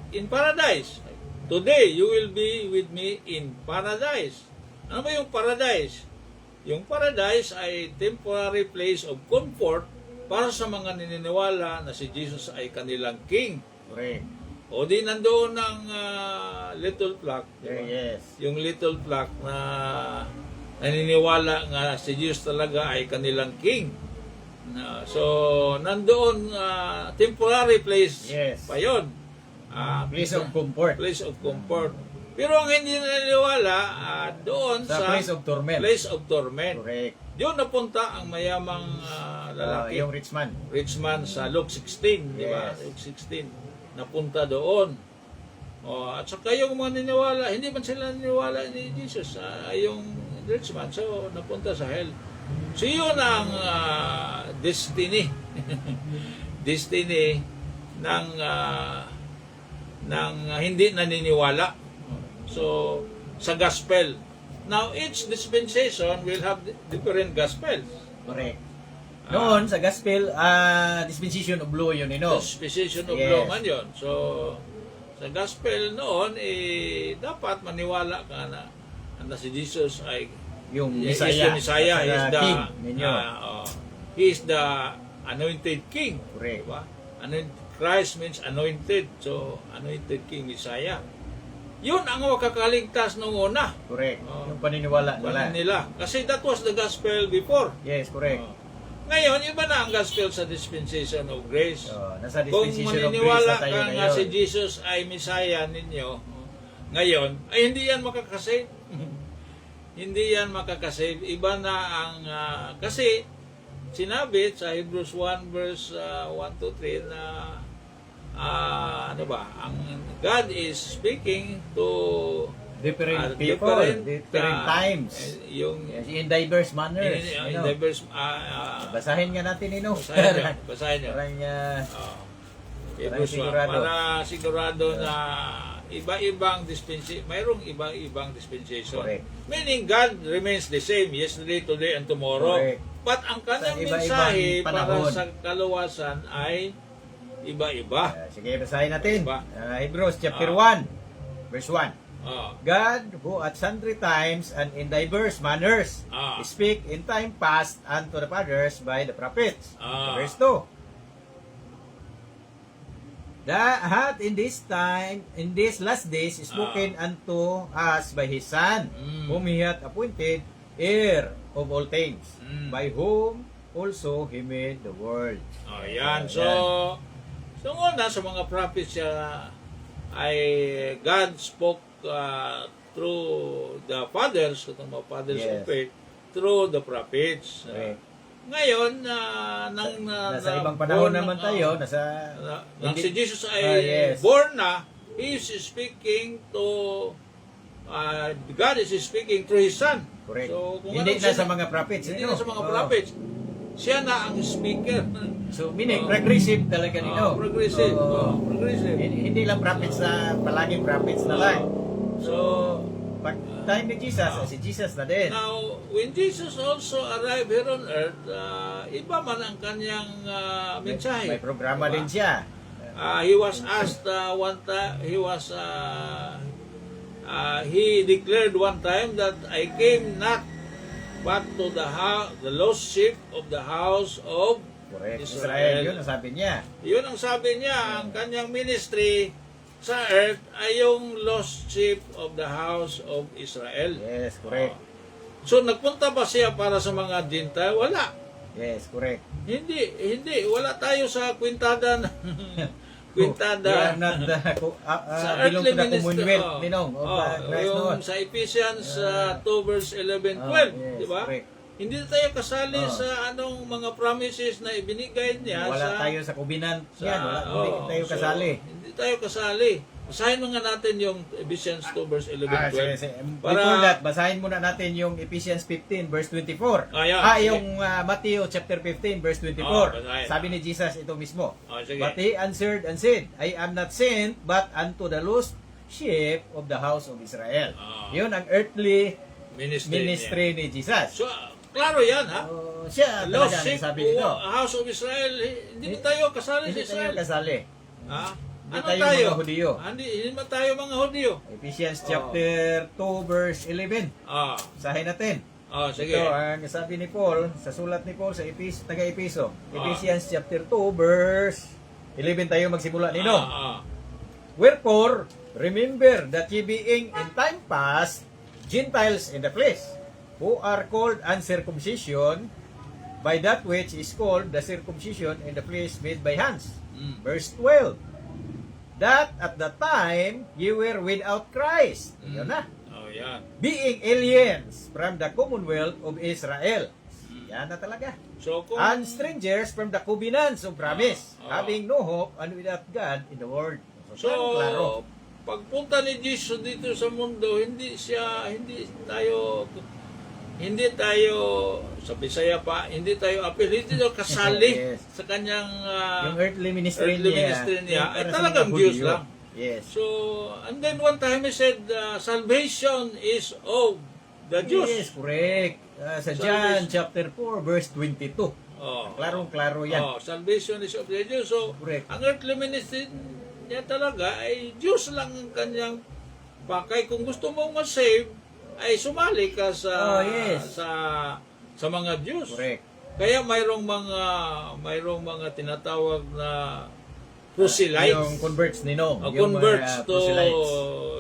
B: in paradise. Today, you will be with me in paradise. Ano ba yung paradise? Yung paradise ay temporary place of comfort para sa mga naniniwala na si Jesus ay kanilang king.
A: Correct.
B: O di nandoon ang little plaque. Diba?
A: Yes.
B: Yung little plaque na naniniwala nga si Jesus talaga ay kanilang king. So, nandoon temporary place
A: Yes.
B: pa yun.
A: Place of comfort.
B: Place of comfort. Pero ang hindi naniniwala doon
A: Sa place of torment.
B: place of torment.
A: Correct.
B: Doon napunta ang mayamang lalaki,
A: Yung rich man.
B: rich man sa Luke 16, di ba?
A: Yes.
B: Luke 16. Napunta doon. At saka yung mga niniwala, hindi man sila niniwala ni Jesus, yung rich man, so napunta sa hell. So yun ang destiny. Destiny ng hindi naniniwala. So, sa gospel. Now, each dispensation will have different gospels.
A: Correct. Noon, sa gospel, dispensation of law yun,
B: Dispensation of
A: Yes.
B: law man yun. So, sa gospel noon, dapat maniwala ka na si Jesus ay
A: Yung
B: is
A: Messiah.
B: the Messiah,
A: at
B: is
A: saka
B: the
A: King ninyo.
B: he is the anointed king.
A: Correct.
B: Diba? Christ means anointed. So, anointed king, Messiah. Yun ang makakaligtas nung una.
A: Correct.
B: Oh.
A: Yung paniniwala
B: Paano
A: nila.
B: nila. Kasi that was the gospel before.
A: Yes, correct.
B: Ngayon, iba na ang gospel sa dispensation of grace.
A: Nasa
B: Kung
A: dispensation of grace
B: maniniwala
A: na tayo
B: ka nga
A: ngayon.
B: si Jesus ay Messiah ninyo, ngayon, ay hindi yan makakasave. Hindi yan makakasave. Iba na ang, kasi sinabi sa Hebrews 1 verse 1 to 3 na, ano ba, ang God is speaking to
A: Different people, different times.
B: Yung
A: Yes, in diverse manners.
B: in diverse,
A: Basahin nga natin,
B: basahin nyo.
A: Parang,
B: Hebrews 1,
A: sigurado.
B: para sigurado na iba-ibang dispensation, mayroong ibang dispensation.
A: Correct.
B: Meaning God remains the same yesterday, today, and tomorrow.
A: Correct.
B: But ang kanyang
A: Sa iba-ibang
B: mensahe para
A: panahon.
B: sa kaluwasan ay iba-iba.
A: sige, basahin natin.
B: Diba?
A: Hebrews chapter 1, verse 1. God, who at sundry times and in diverse manners speak in time past unto the fathers by the prophets. Verse 2. That hath in this time, in these last days, spoken unto us by His Son, whom He hath appointed heir of all things, by whom also He made the world.
B: Yan. So una sa mga prophets ay God spoke through the fathers, itong mga fathers
A: Yes.
B: of faith, through the prophets.
A: Correct.
B: Ngayon,
A: Nasa ibang panahon naman tayo,
B: nang si Jesus ay
A: yes.
B: born na, He is speaking to, God is speaking through His Son.
A: Correct.
B: So, kung
A: Hindi
B: anong
A: na sa mga prophets.
B: Hindi na sa mga prophets. Siya na ang speaker.
A: So, meaning, progressive talaga nino.
B: Progressive. Progressive.
A: Hindi lang prophets na, palaging prophets na lang.
B: So,
A: Pag time ni Jesus, si Jesus na din.
B: now, when Jesus also arrived here on earth, iba man ang kanyang mensahe.
A: May programa din siya.
B: He was asked one time, he declared one time that I came not but to the lost sheep of the house of
A: Correct.
B: Israel.
A: Israel, yun ang sabi niya.
B: Yun ang sabi niya, ang kanyang ministry sa earth ay yung lost sheep of the house of Israel.
A: Yes, correct.
B: So nagpunta ba siya para sa mga Gentile? Wala.
A: Yes, correct.
B: Hindi. Wala tayo sa kwintada na
A: We are not
B: sa
A: belong to
B: earthly
A: the
B: ministry.
A: commonwealth, Ninong, of Christ
B: yung
A: noon.
B: sa Ephesians 2 verse 11, 12,
A: yes,
B: di ba?
A: correct.
B: Hindi tayo kasali
A: Oh.
B: sa anong mga promises na ibinigay niya
A: Wala
B: sa
A: tayo sa covenant
B: sa-
A: yan. Hindi tayo
B: so,
A: kasali.
B: Hindi tayo kasali. Basahin mo nga natin yung Ephesians 2 verse 11, 12.
A: Sige.
B: Para-
A: Before that, basahin muna natin yung Ephesians 15 verse 24.
B: Yan, sige.
A: Yung Matthew chapter 15 verse 24.
B: Basahin.
A: Sabi ni Jesus ito mismo.
B: Sige.
A: But he answered and said, I am not sent but unto the lost sheep of the house of Israel. Yun ang earthly ministry ni Jesus.
B: So, klaro yan, ha?
A: Siya
B: Lost
A: talaga
B: sheep,
A: sabi dito.
B: house of Israel, hindi tayo kasali sa
A: Hindi tayo
B: Israel.
A: kasali.
B: Ha?
A: Hindi
B: Ano
A: tayo
B: tayo?
A: mga Hudyo.
B: Hindi man tayo mga Hudyo.
A: Ephesians chapter 2 verse 11. Basahin natin.
B: Sige.
A: Ito ang sabi ni Paul sa sulat ni Paul sa taga-Episo. Ephesians chapter 2 verse 11 tayo magsimula nino. Wherefore remember that ye being in time past Gentiles in the flesh, who are called uncircumcision, by that which is called the circumcision in the place made by hands. Verse 12. That at the time you were without Christ. Yun na.
B: Oh, yan.
A: Being aliens from the commonwealth of Israel. Yan na talaga.
B: So, kung...
A: And strangers from the covenants of promise,
B: Ah.
A: having no hope and without God in the world.
B: So,
A: klaro.
B: pagpunta ni Jesus dito sa mundo, hindi tayo sa Bisaya pa, hindi tayo appeal, hindi tayo kasali
A: Yes.
B: sa kanyang
A: Yung earthly ministry
B: ministry niya,
A: yung
B: ay
A: para sa
B: talagang
A: mga
B: Diyos
A: Hudyo.
B: lang.
A: Yes.
B: So, and then one time he said, salvation is of the Jews.
A: Yes, correct. Sa John
B: Salvation.
A: chapter 4 verse 22.
B: Oh,
A: Klarong-klaro yan.
B: Oh, salvation is of the Jews. So,
A: Correct.
B: ang earthly ministry niya talaga ay Diyos lang ang kanyang pakay. Kung gusto mong ma-save, ay sumali ka sa
A: Oh, yes.
B: sa mga Diyos.
A: Correct.
B: Kaya mayroong mga tinatawag na proselytes.
A: Yung converts ni Nong. Yung
B: Converts
A: mga
B: to
A: proselytes.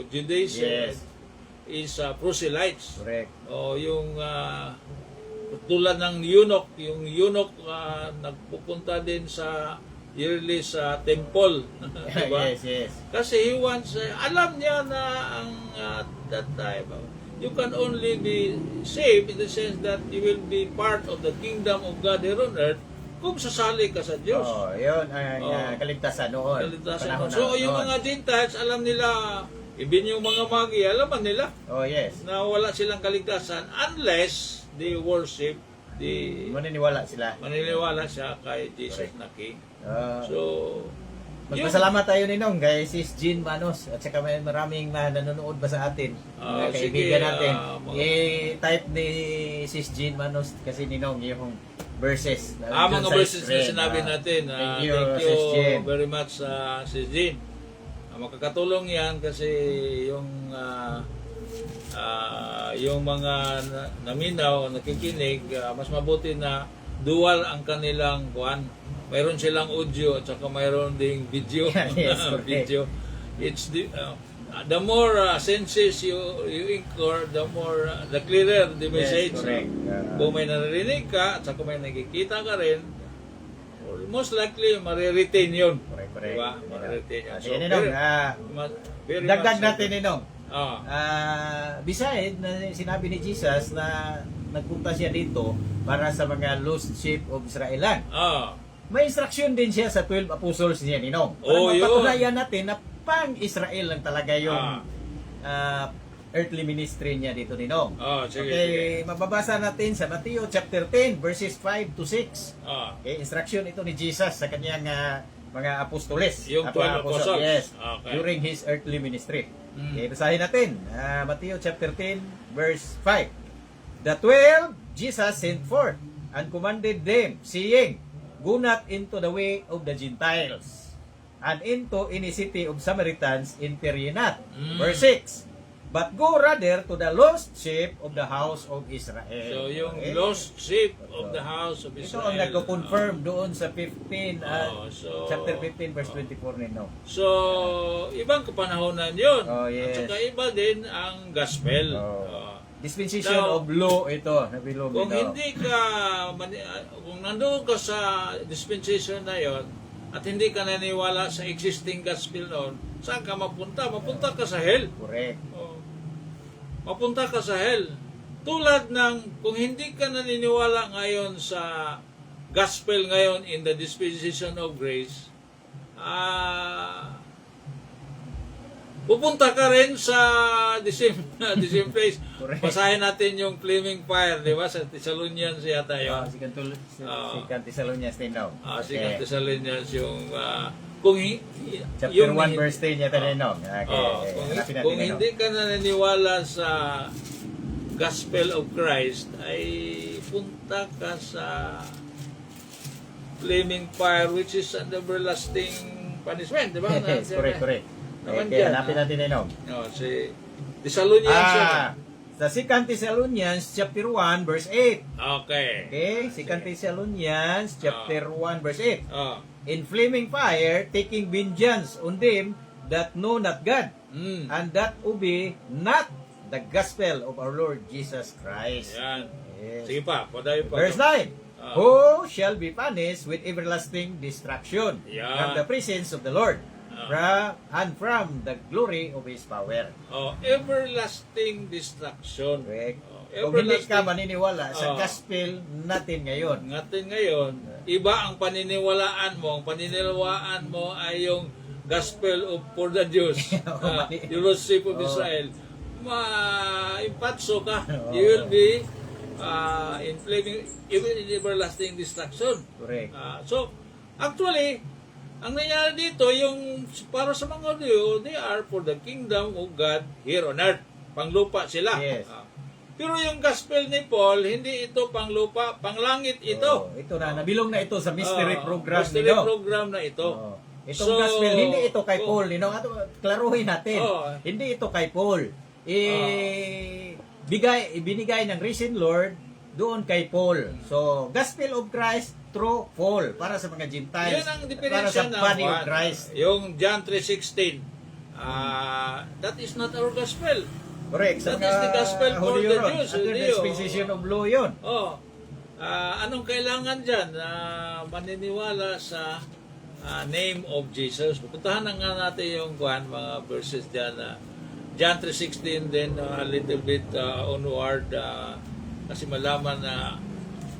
B: Judaism
A: Yes.
B: is proselytes.
A: Correct.
B: O yung tulad ng eunuch, yung eunuch nagpupunta din sa yearly sa temple, diba?
A: Yes, yes.
B: Kasi he wants, alam niya na ang that time, you can only be saved in the sense that you will be part of the kingdom of God here on earth kung sasali ka sa Diyos.
A: Oh, yun ang
B: Oh.
A: kaligtasan noon.
B: Kaligtasan
A: Panahon
B: mo. So,
A: na-
B: yung
A: noon.
B: mga Gentiles, alam nila, even yung mga magi, alaman nila
A: Oh, yes.
B: na wala silang kaligtasan unless they worship
A: Maniniwala sila.
B: maniniwala siya kay Jesus na King. So,
A: Magpasalamat tayo ni Nong kay Sis Jean Manos at saka may maraming nanonood ba sa atin, mga
B: sige,
A: kaibigan natin.
B: mga-
A: I-type ni Sis Jean Manos kasi ni Nong yung verses. na
B: mga
A: nandun sa
B: verses na
A: screen.
B: sinabi natin.
A: Thank you,
B: Thank
A: Sis Jean.
B: you very much, Sis Jean. Makakatulong yan kasi yung mga naminaw, nakikinig, mas mabuti na dual ang kanilang kuan. Mayroon silang audio at saka mayroon ding video.
A: Yes, correct.
B: Video. It's the more senses you incur, the more the clearer the message.
A: Yes, correct.
B: Kung may naririnig ka at saka may nakikita ka rin, most likely mariretain yun.
A: Correct, correct.
B: Diba? Mariretain yun.
A: Sige ni Nong,
B: very
A: dagdag
B: much-
A: natin ni Nong.
B: Ah.
A: Beside na sinabi ni Jesus na nagpunta siya dito para sa mga lost sheep of Israelan. May instruction din siya sa 12 apostles niya, Ninong. Para
B: Oh, yun.
A: mapatunayan natin na pang-Israel lang talaga yung earthly ministry niya dito, Ninong.
B: Sige,
A: Okay, mababasa natin sa Matthew chapter 10 verses 5 to 6. Okay, instruction ito ni Jesus sa kanyang mga apostoles.
B: Yung 12 apostles.
A: Yes,
B: Okay.
A: during his earthly ministry. Okay, basahin natin. Matthew chapter 10 verse 5. The 12 Jesus sent forth and commanded them, saying, Go not into the way of the Gentiles, and into any city of Samaritans enter ye not. Verse 6. But go rather to the lost sheep of the house of Israel.
B: So, yung
A: Okay?
B: lost sheep of the house of
A: Ito
B: Israel.
A: ang nagko-confirm doon sa 15,
B: so-
A: chapter 15, verse 24 nino.
B: So, ibang kapanahonan yun.
A: Oh, yes.
B: At saka iba din ang gospel.
A: Dispensation
B: Now,
A: of law ito. Nabilog
B: Kung
A: ito.
B: hindi ka, kung nandoon ka sa dispensation na yon at hindi ka naniwala sa existing gospel noon, saan ka mapunta? Mapunta ka sa hell.
A: Correct.
B: Mapunta ka sa hell. Tulad ng, kung hindi ka naniniwala ngayon sa gospel ngayon in the dispensation of grace, pupunta ka rin sa the same place.
A: Correct.
B: Basahin natin yung flaming fire, di ba? Sa Thessalonians yata yun.
A: Si Thessalonians nino.
B: Si Thessalonians yung kung
A: Chapter 1 verse 10 yata nino.
B: kung hindi ka naniniwala sa gospel of Christ, ay punta ka sa flaming fire, which is an everlasting punishment, di ba?
A: Yes, correct.
B: Naman
A: Okay,
B: dyan,
A: hanapin natin nino.
B: si Thessalonians yun.
A: Sa 2 Thessalonians chapter 1 verse 8.
B: Okay.
A: Okay, 2 Thessalonians chapter 1 verse 8. In flaming fire, taking vengeance on them that know not God, and that obey not the gospel of our Lord Jesus Christ.
B: Yan.
A: Yes.
B: Sige pa, padayon pa.
A: Verse 9.
B: Ah.
A: Who shall be punished with everlasting destruction
B: Yeah.
A: from the presence of the Lord and from the glory of His power.
B: Everlasting destruction.
A: Correct.
B: Oh,
A: Kung hindi ka
B: everlasting.
A: maniniwala sa
B: Ah.
A: gospel natin ngayon,
B: Ngayon ngayon, iba ang paniniwalaan mo. Ang paniniwalaan mo ay yung gospel of for the Jews. The Lordship of
A: Oh.
B: Israel. Impatso ka.
A: Oh.
B: You will be in flaming, even in everlasting destruction.
A: correct.
B: So, actually, ang nangyari dito, yung para sa mga Hudyo, they are for the kingdom of God here on earth. Panglupa sila.
A: Yes.
B: Pero yung gospel ni Paul, hindi ito panglupa, panglangit ito.
A: Ito na, nabilong na ito sa mystery program
B: Mystery
A: nino.
B: program na ito.
A: Itong
B: So,
A: gospel, hindi ito kay Paul. Nino, klaruhin natin. Hindi ito kay Paul. Ibinigay ng risen Lord doon kay Paul. So, gospel of Christ through Paul para sa mga Gentiles.
B: Yan ang
A: para
B: diferensya
A: sa
B: ng
A: body of
B: Juan.
A: Christ.
B: Yung John 3:16. That is not our gospel.
A: Correct. Sa
B: That is the gospel for
A: Hudyo
B: the
A: ron.
B: Jews,
A: Under the
B: Hudyo.
A: dispensation of law yun.
B: Anong kailangan dyan? Maniniwala sa name of Jesus. Pupuntahan na nga natin yung mga verses dyan. John 3:16, then a little bit onward, kasi malaman na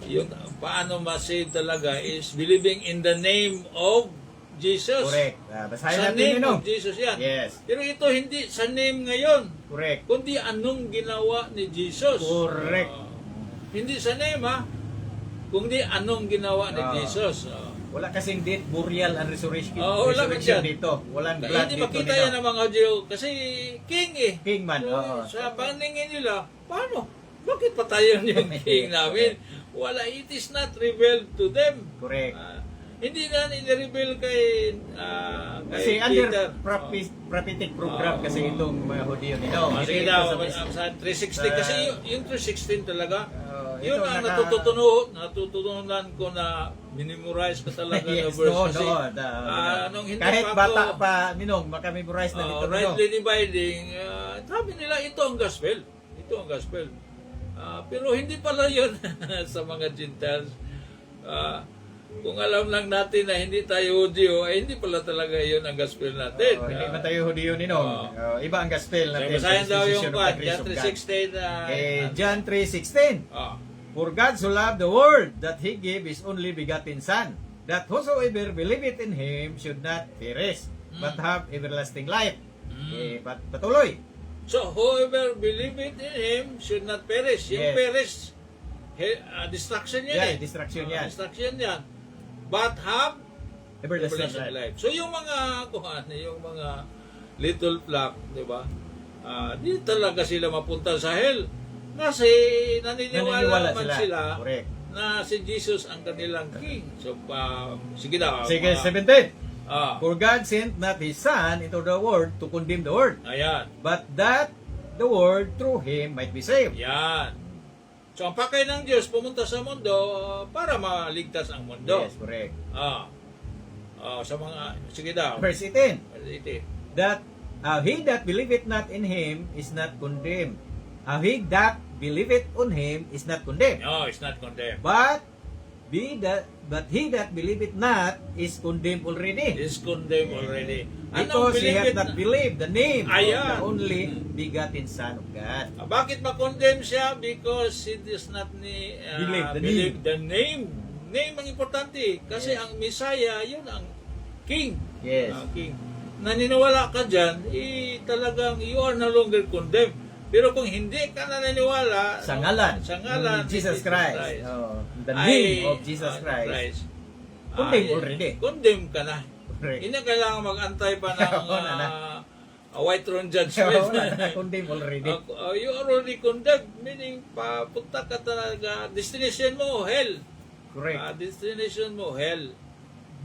B: yung paano ma-save talaga is believing in the name of Jesus.
A: Correct. Basahin
B: Sa
A: natin
B: name
A: yun.
B: of Jesus yan.
A: Yes.
B: Pero ito hindi sa name ngayon,
A: Correct.
B: kundi anong ginawa ni Jesus.
A: Correct.
B: Hindi sa name ha, kundi anong ginawa ni Jesus.
A: Wala kasing death, burial, and resurrection,
B: Wala
A: resurrection
B: man
A: dito. Walang blood
B: Hindi
A: dito.
B: makita
A: nino.
B: yan ng mga Jew kasi king eh.
A: King man.
B: So,
A: Oo.
B: sa paningin nila, paano? Bakit patayon yung king namin? Wala, it is not revealed to them.
A: Correct.
B: Hindi na nire-reveal kay
A: Kasi
B: Peter.
A: under prophetic program kasi itong mga Hudyo nito.
B: Sige
A: Hindi
B: daw,
A: ito sa-
B: sa 360 kasi yung 316 talaga, yun
A: ito
B: ang
A: naka-
B: natututunan ko na minimorize ko talaga na
A: Yes,
B: verse kasi nung hindi
A: kahit
B: pa
A: bata
B: ako
A: pa, Ninong, makamemorize na dito.
B: rightly dividing, sabi nila ito ang gospel. Ito ang gospel. Pero hindi pala yun sa mga Gentiles. Kung alam lang natin na hindi tayo Hudyo, ay hindi pala talaga yun ang gospel natin.
A: Hindi man tayo Hudyo, Ninong. Iba ang gospel
B: So,
A: natin.
B: basahin daw yung
A: Institution of the
B: John
A: Grace of God.
B: 3:16.
A: John 3:16. For God so loved the world that He gave His only begotten Son, that whosoever believeth in Him should not perish, but have everlasting life. Patuloy.
B: So, whoever believeth in Him should not perish. Yung
A: Yes.
B: perish, destruction yan
A: Yeah,
B: eh.
A: destruction yan.
B: Destruction yan. But have
A: Everlasting
B: everlasting
A: life.
B: life. So, yung mga, yung mga little flock, di ba? Di talaga sila mapunta sa hell. Kasi naniniwala naman sila
A: Correct.
B: na si Jesus ang kanilang king. So, sige daw.
A: Sige, 17.
B: Ah,
A: For God sent not His Son into the world to condemn the world,
B: ayan.
A: but that the world through Him might be saved.
B: Yan. So, ang pakay ng Diyos pumunta sa mundo para maligtas ang mundo.
A: Yes, correct.
B: Sa mga, sige daw.
A: Verse 18.
B: Ito.
A: That he that believeth not in Him is not condemned. He that believeth on Him is not condemned.
B: No, it's not condemned.
A: But he that believeth not is condemned already.
B: It's condemned already.
A: Because he hath not believed the name of
B: Ayan.
A: the only begotten Son of God.
B: Bakit ma-condemn siya? Because he does not
A: Believe the
B: the name. Name ang importante. Kasi
A: Yes.
B: ang Messiah, yun ang King.
A: Yes.
B: King. Naniniwala ka dyan, talagang you are no longer condemned. Pero kung hindi ka naniniwala,
A: Sa ngalan
B: ni
A: ng Jesus Christ. The name of Jesus Christ. Condemned already.
B: Condemn ka na.
A: Correct.
B: Hindi kailangan mag-antay pa ng
A: Oo, na.
B: white throne judgment.
A: Condemned already.
B: You are already condemned, meaning papunta ka talaga, destination mo, hell.
A: Correct.
B: Destination mo, hell.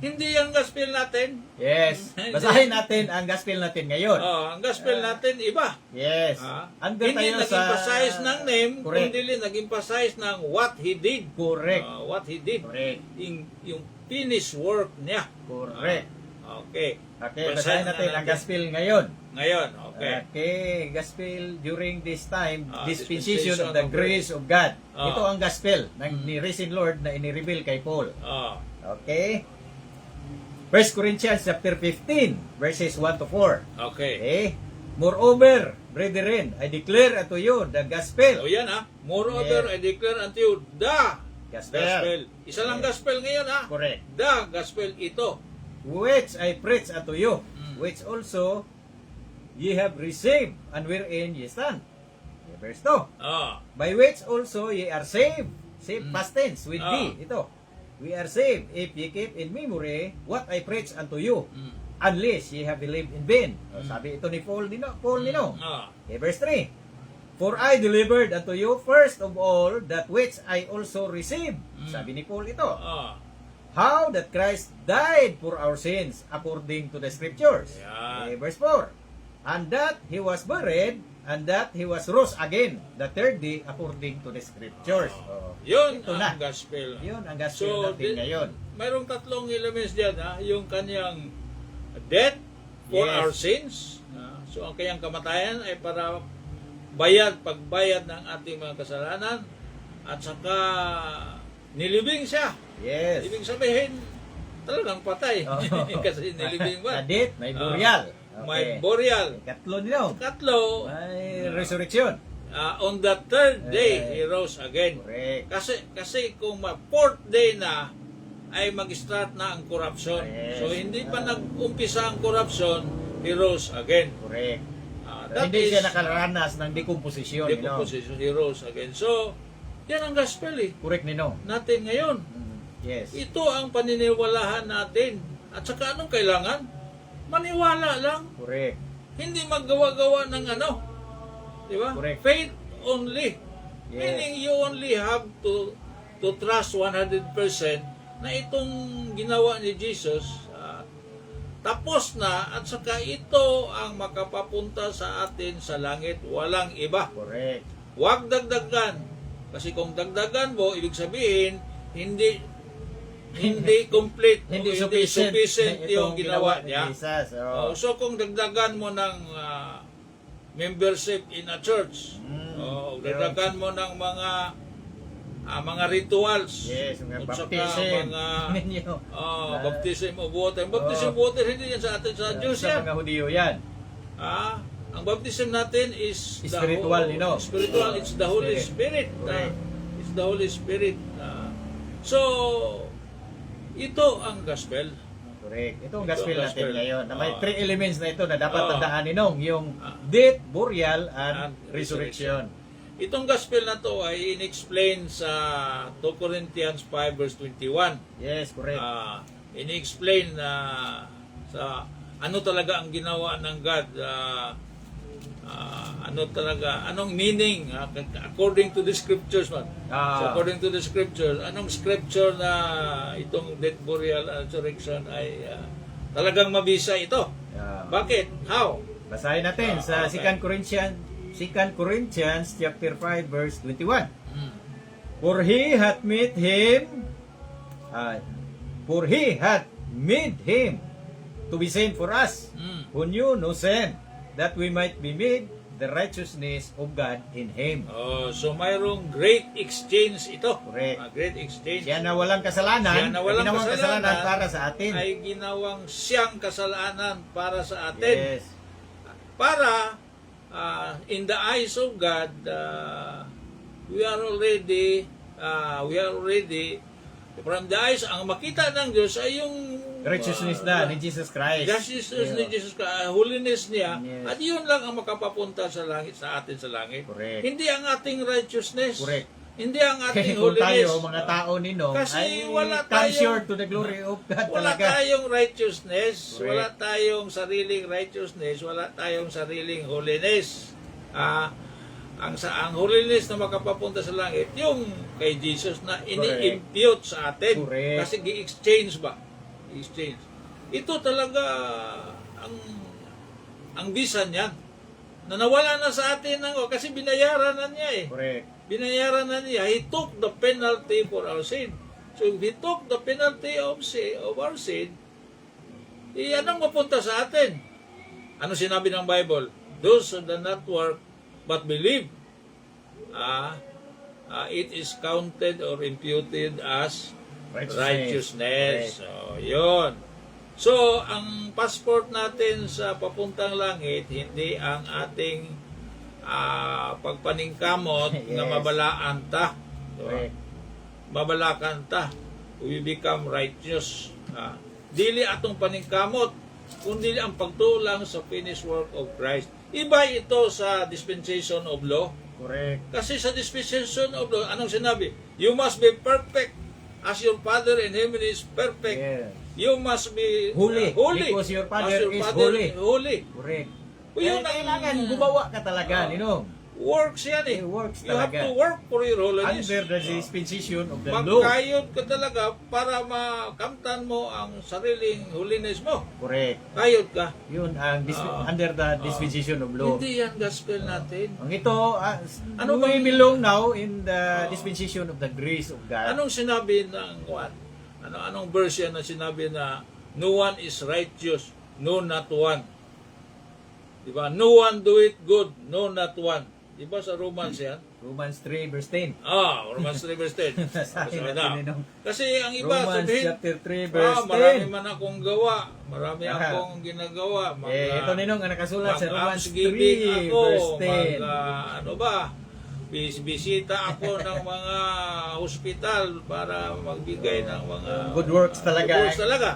B: Hindi yung gospel natin.
A: Yes. Basahin natin ang gospel natin ngayon.
B: Ang gospel natin, iba.
A: Yes.
B: Hindi nag-emphasize ng name,
A: Correct.
B: kundi nag-emphasize ng what he did.
A: Correct.
B: What he did.
A: Correct.
B: Yung finished work niya.
A: Correct.
B: Okay.
A: Okay, basahin natin ang gospel ngayon.
B: Ngayon, okay.
A: Okay, gospel during this time,
B: Ah,
A: dispensation of
B: dispensation
A: the
B: of
A: grace of God.
B: Ah.
A: Ito ang gospel ng ni risen Lord na inireveal kay Paul.
B: Ah,
A: Okay? 1 Corinthians chapter 15, verses 1 to 4.
B: okay.
A: Okay? Moreover, brethren, I declare unto you the gospel.
B: So yan Moreover, I declare unto you the gospel. Isa lang
A: Yes.
B: gospel ngayon
A: Correct.
B: The gospel ito.
A: Which I preach unto you,
B: Mm.
A: which also ye have received, and wherein ye stand. Verse 2.
B: Ah,
A: By which also ye are saved. Saved
B: Mm.
A: past tense with
B: Ah.
A: be. Ito. We are saved if ye keep in memory what I preach unto you,
B: mm.
A: unless ye have believed in vain.
B: Mm.
A: Sabi ito ni Paul nino.
B: Ah,
A: Okay, verse 3. For I delivered unto you first of all that which I also received.
B: Mm.
A: Sabi ni Paul ito.
B: ah.
A: How that Christ died for our sins according to the scriptures.
B: Yan.
A: Okay, verse 4. And that he was buried, and that he was rose again the third day according to the scriptures. Oh,
B: Yun
A: ito
B: ang
A: na.
B: gospel.
A: Yun ang gospel natin ngayon.
B: Mayroong tatlong elements diyan yung kanyang death for
A: Yes.
B: our sins. So ang kanyang kamatayan ay para pagbayad ng ating mga kasalanan, at saka nilibing siya.
A: Yes.
B: Ibig sabihin, talagang patay.
A: Oh.
B: Kasi nilibing ba?
A: Nadit, may burial.
B: May burial.
A: Ikatlo nila.
B: Katlo,
A: May resurrection.
B: on the third day, he rose again.
A: Correct.
B: Kasi kung fourth day na, ay mag-start na ang corruption.
A: Yes.
B: So, hindi pa nag-umpisa ang corruption, he rose again.
A: Correct.
B: That
A: Hindi
B: is
A: siya nakaranas ng decomposition.
B: decomposition, he rose again. So, yan ang gospel
A: Correct nino.
B: natin ngayon.
A: Yes.
B: Ito ang paniniwalahan natin. At saka anong kailangan? Maniwala lang.
A: Correct.
B: Hindi maggawa-gawa ng ano. Di ba?
A: Correct.
B: Faith only.
A: Yes.
B: Meaning you only have to trust 100% na itong ginawa ni Jesus tapos na, at saka ito ang makapapunta sa atin sa langit, walang iba.
A: Correct.
B: Huwag dagdagan. Kasi kung dagdagan mo, ibig sabihin hindi complete,
A: Hindi
B: o
A: sufficient
B: yung ginawa
A: ni
B: niya.
A: Jesus. Oh.
B: So kung dagdagan mo ng membership in a church, dagdagan mo ng mga rituals,
A: Yes, mga
B: at saka
A: baptism.
B: mga
A: Ninyo.
B: baptism of water. Baptism of water, hindi yan sa atin sa Diyos
A: Sa
B: yan.
A: mga Hudiyo yan.
B: Ang baptism natin is
A: Spiritual,
B: spiritual, it's the Holy Spirit.
A: Correct.
B: It's the Holy Spirit. So, ito ang gospel.
A: Correct. Ito ang
B: Ito
A: gospel
B: ang
A: natin
B: gospel.
A: ngayon. Na may three elements na ito na dapat
B: Ah.
A: tandaan ninong. Yung death, burial, and
B: And
A: resurrection.
B: Itong gospel na to ay in-explain sa 2 Corinthians 5 verse 21.
A: Yes, correct.
B: In-explain sa ano talaga ang ginawa ng God, ano talaga, anong meaning according to the scriptures man. So according to the scriptures, anong scripture na itong death, burial, and resurrection ay talagang mabisa ito. Bakit? How?
A: Basahin natin sa
B: okay.
A: 2 Corinthians chapter 5 verse 21.
B: Mm.
A: For he hath made him to be sin for us, who knew no sin, that we might be made the righteousness of God in him.
B: So mayroong great exchange ito.
A: Correct.
B: Great exchange.
A: Siya na walang kasalanan,
B: Siya na walang
A: ginawang
B: kasalanan
A: para sa atin.
B: ay ginawang siyang kasalanan para sa atin.
A: Yes.
B: Para in the eyes of God, we are already from the eyes, ang makita ng Diyos ay yung
A: Righteousness na ni Jesus Christ.
B: justice ni Jesus Christ, holiness niya,
A: Yes.
B: at yun lang ang makapapunta sa langit, sa atin sa langit.
A: Correct.
B: Hindi ang ating righteousness.
A: Correct.
B: Hindi ang ating
A: Kung
B: holiness.
A: tayo, mga tao ninong,
B: Kasi
A: ay
B: wala
A: come
B: tayong-
A: short to the glory of God
B: Wala
A: talaga.
B: tayong righteousness,
A: Correct.
B: wala tayong sariling righteousness, wala tayong sariling holiness. Ang holiness na makapapunta sa langit, yung kay Jesus na ini-impute sa atin.
A: Correct.
B: Kasi gi-exchange ba? I-exchange. Ito talaga ang bisa niya. Na nawala na sa atin kasi binayaran na niya eh.
A: Correct.
B: Binayaran na niya. He took the penalty for our sin. So if He took the penalty of our sin, anong mapunta sa atin? Ano sinabi ng Bible? Those who do not work but believe, it is counted or imputed as righteousness. So, yun. So, ang passport natin sa papuntang langit, hindi ang ating pagpaningkamot na
A: Yes.
B: mabalaan ta.
A: Correct.
B: Mabalakan ta. We become righteous. Dili atong paningkamot, kundi ang pagtulang sa finished work of Christ. Iba ito sa dispensation of law.
A: Correct.
B: Kasi sa dispensation of law, anong sinabi? You must be perfect as your Father in heaven is perfect.
A: Yes.
B: You must be
A: Holy,
B: holy.
A: because your Father
B: As your
A: is
B: Father
A: holy.
B: holy.
A: Correct.
B: Yun ang
A: Kailangan gumawa ka talaga, Ninong.
B: works yan eh.
A: It works
B: You have
A: talaga.
B: to work for your holiness.
A: Under the dispensation of the law.
B: Magkayod ka talaga para makamtan mo ang sariling holiness mo.
A: Correct.
B: Kayod ka.
A: Yun ang under the dispensation of law.
B: Hindi yan gospel natin.
A: Ang ito,
B: Ano
A: we
B: bang-
A: belong now in the dispensation of the grace of God.
B: Anong sinabi ng what? Anong verse yan na sinabi na no one is righteous, no not one. Diba? No one do it good, no not one. Diba sa Romans yan?
A: Romans 3 verse 10.
B: Romans 3 verse 10.
A: Sabi
B: So,
A: natin, Ninong.
B: kasi ang iba
A: Romans
B: sabihin,
A: chapter 3 verse 10.
B: marami man akong gawa, marami akong ginagawa.
A: Ito Ninong ang nakasulat sa Romans 3
B: Mag-almsgiving ako,
A: verse 10.
B: ano ba, bisita ako ng mga hospital para magbigay ng mga
A: Good works talaga.
B: good works talaga.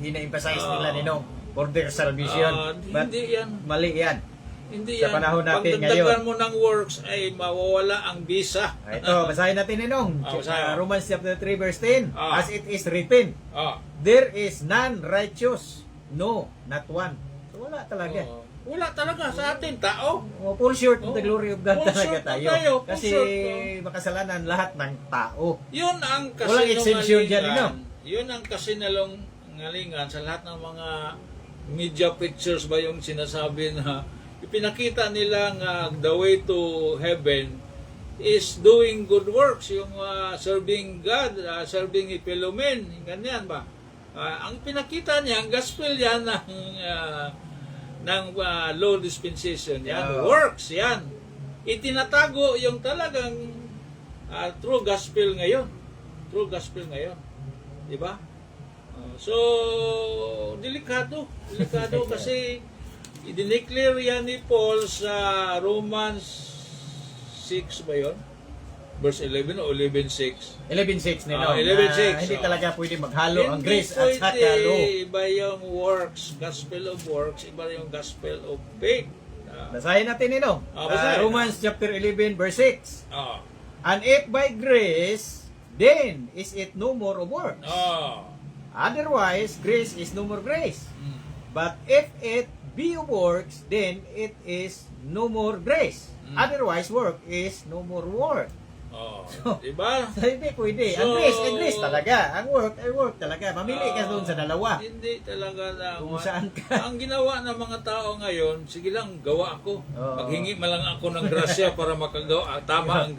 A: Ina-emphasize nila Ninong for their salvation. But
B: Hindi yan.
A: mali yan.
B: Hindi
A: Sa
B: yan.
A: panahon natin
B: Pagdagdagan
A: ngayon.
B: mo ng works ay mawawala ang visa.
A: Ito, basahin natin Ninong.
B: basahin.
A: Romans chapter 3 verse 10.
B: Ah.
A: As it is written, there is none righteous, no, not one. So wala talaga.
B: Wala talaga sa atin, tao.
A: Fall short of the glory of God
B: Fall
A: talaga
B: short
A: tayo.
B: tayo, fall
A: Kasi
B: short,
A: makasalanan lahat ng tao.
B: Yun ang
A: Walang exemption dyan,
B: kasinungalingan. Yun ang kasinungalingan sa lahat ng mga media pictures ba yung sinasabi na ipinakita nila nga the way to heaven is doing good works, yung serving God, serving fellow men, ganyan ba? Ang pinakita niya, ang gospel yan ng law dispensation yan,
A: Yeah.
B: works yan. Itinatago yung talagang true gospel ngayon. True gospel ngayon. Di ba? So, delikado kasi i-declare yan ni Paul sa Romans 6 ba yun? Verse 11 o 11.6?
A: 11.6 Ninong.
B: 11:6,
A: Hindi
B: oh.
A: talaga pwede maghalo ang
B: Hindi
A: grace at saka law.
B: iba yung works, gospel of works, iba yung gospel of faith.
A: Basahin natin Ninong.
B: Basahin.
A: Romans chapter 11 verse 6.
B: Ah,
A: And if by grace, then is it no more of works. Otherwise, grace is no more grace. But if it be of works, then it is no more grace. Otherwise, work is no more work.
B: diba?
A: So, hindi pwede. Ang
B: So,
A: grace ay grace talaga. Ang work ay work talaga. Mamili ka doon sa dalawa.
B: Hindi talaga na
A: Kung saan ka.
B: ang ginawa ng mga tao ngayon, sige lang, gawa ako.
A: Oo.
B: Maghingi man lang ako ng grasya para makagawa. Tama ang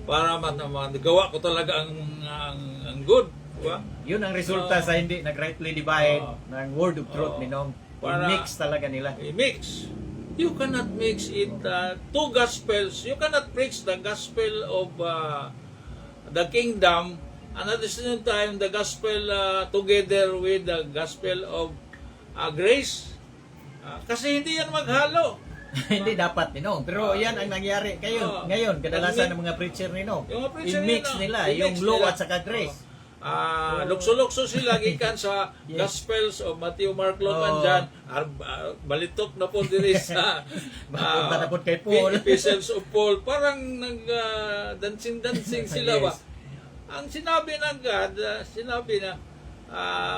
B: para magawa ko talaga ang good. Diba?
A: Yun ang resulta sa hindi nag-rightly divide ng word of truth
B: Oo.
A: Ninong.
B: Para-
A: I-mix talaga nila.
B: Mix. You cannot mix it two gospels. You cannot preach the gospel of the kingdom and at the same time the gospel together with the gospel of grace. Kasi hindi yan maghalo.
A: Hindi dapat Ninong. Pero yan ang nangyari ngayon. Kadalasan ng mga preacher Ninong.
B: Yung mga preacher
A: I-mix nila yung
B: i-mix
A: law
B: nila.
A: at saka grace.
B: Lukso-lukso sila gikan sa
A: Yes.
B: Gospels of Matthew, Mark, Luke, and
A: Oo.
B: John. Balitok na po diri sa
A: Mapunta na po kay Paul.
B: Epistles of Paul. Parang dancing-dancing sila ba?
A: Yes.
B: Ang sinabi ng God, sinabi na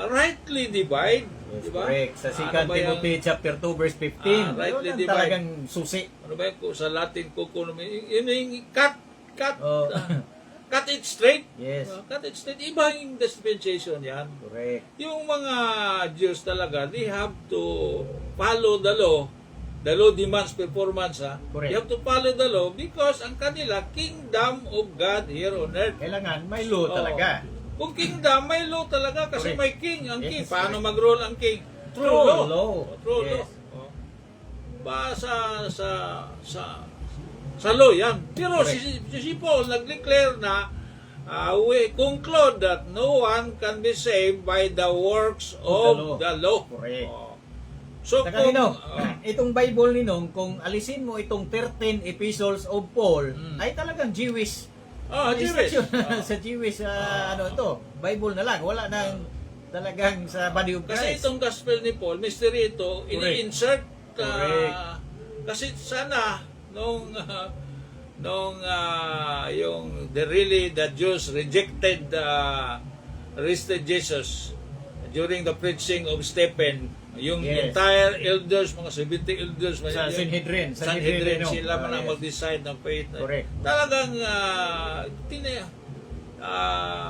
B: rightly divide.
A: Yes,
B: Diba?
A: correct. Sa 2
B: Ano ba yung-
A: Timothy chapter 2 verse 15.
B: rightly
A: Yun ang
B: divide.
A: talagang susi.
B: Ano ba yung sa Latin yun yung cut
A: Oh.
B: cut it straight.
A: Yes.
B: Cut it straight. Iba yung dispensation yan.
A: Correct.
B: Yung mga Jews talaga, they have to follow the law. The law demands performance, ha?
A: Correct.
B: You have to follow the law because ang kanila, kingdom of God here on earth.
A: Kailangan may law talaga.
B: Kung kingdom, may law talaga kasi
A: Correct.
B: may king. Ang king,
A: Yes,
B: paano
A: correct.
B: mag-rule ang king?
A: Through law.
B: Through
A: Yes.
B: law. ba sa law yan. Pero si Paul nag-declare na we conclude that no one can be saved by the works of the law.
A: Correct.
B: So
A: Saka Ninong, itong Bible Ninong, kung alisin mo itong 13 epistles of Paul, ay talagang Jewish.
B: Jewish.
A: Sa Jewish, ano ito, Bible na lang. Wala nang talagang sa body of
B: Kasi
A: Christ.
B: itong gospel ni Paul, mystery ito, ini-insert kasi sana nung yung the Jews rejected arrested Jesus during the preaching of Stephen, yung entire elders, mga 70 elders,
A: Sa Sanhedrin.
B: Sanhedrin,
A: no?
B: sila man ang mag-decide ng faith.
A: Correct.
B: Talagang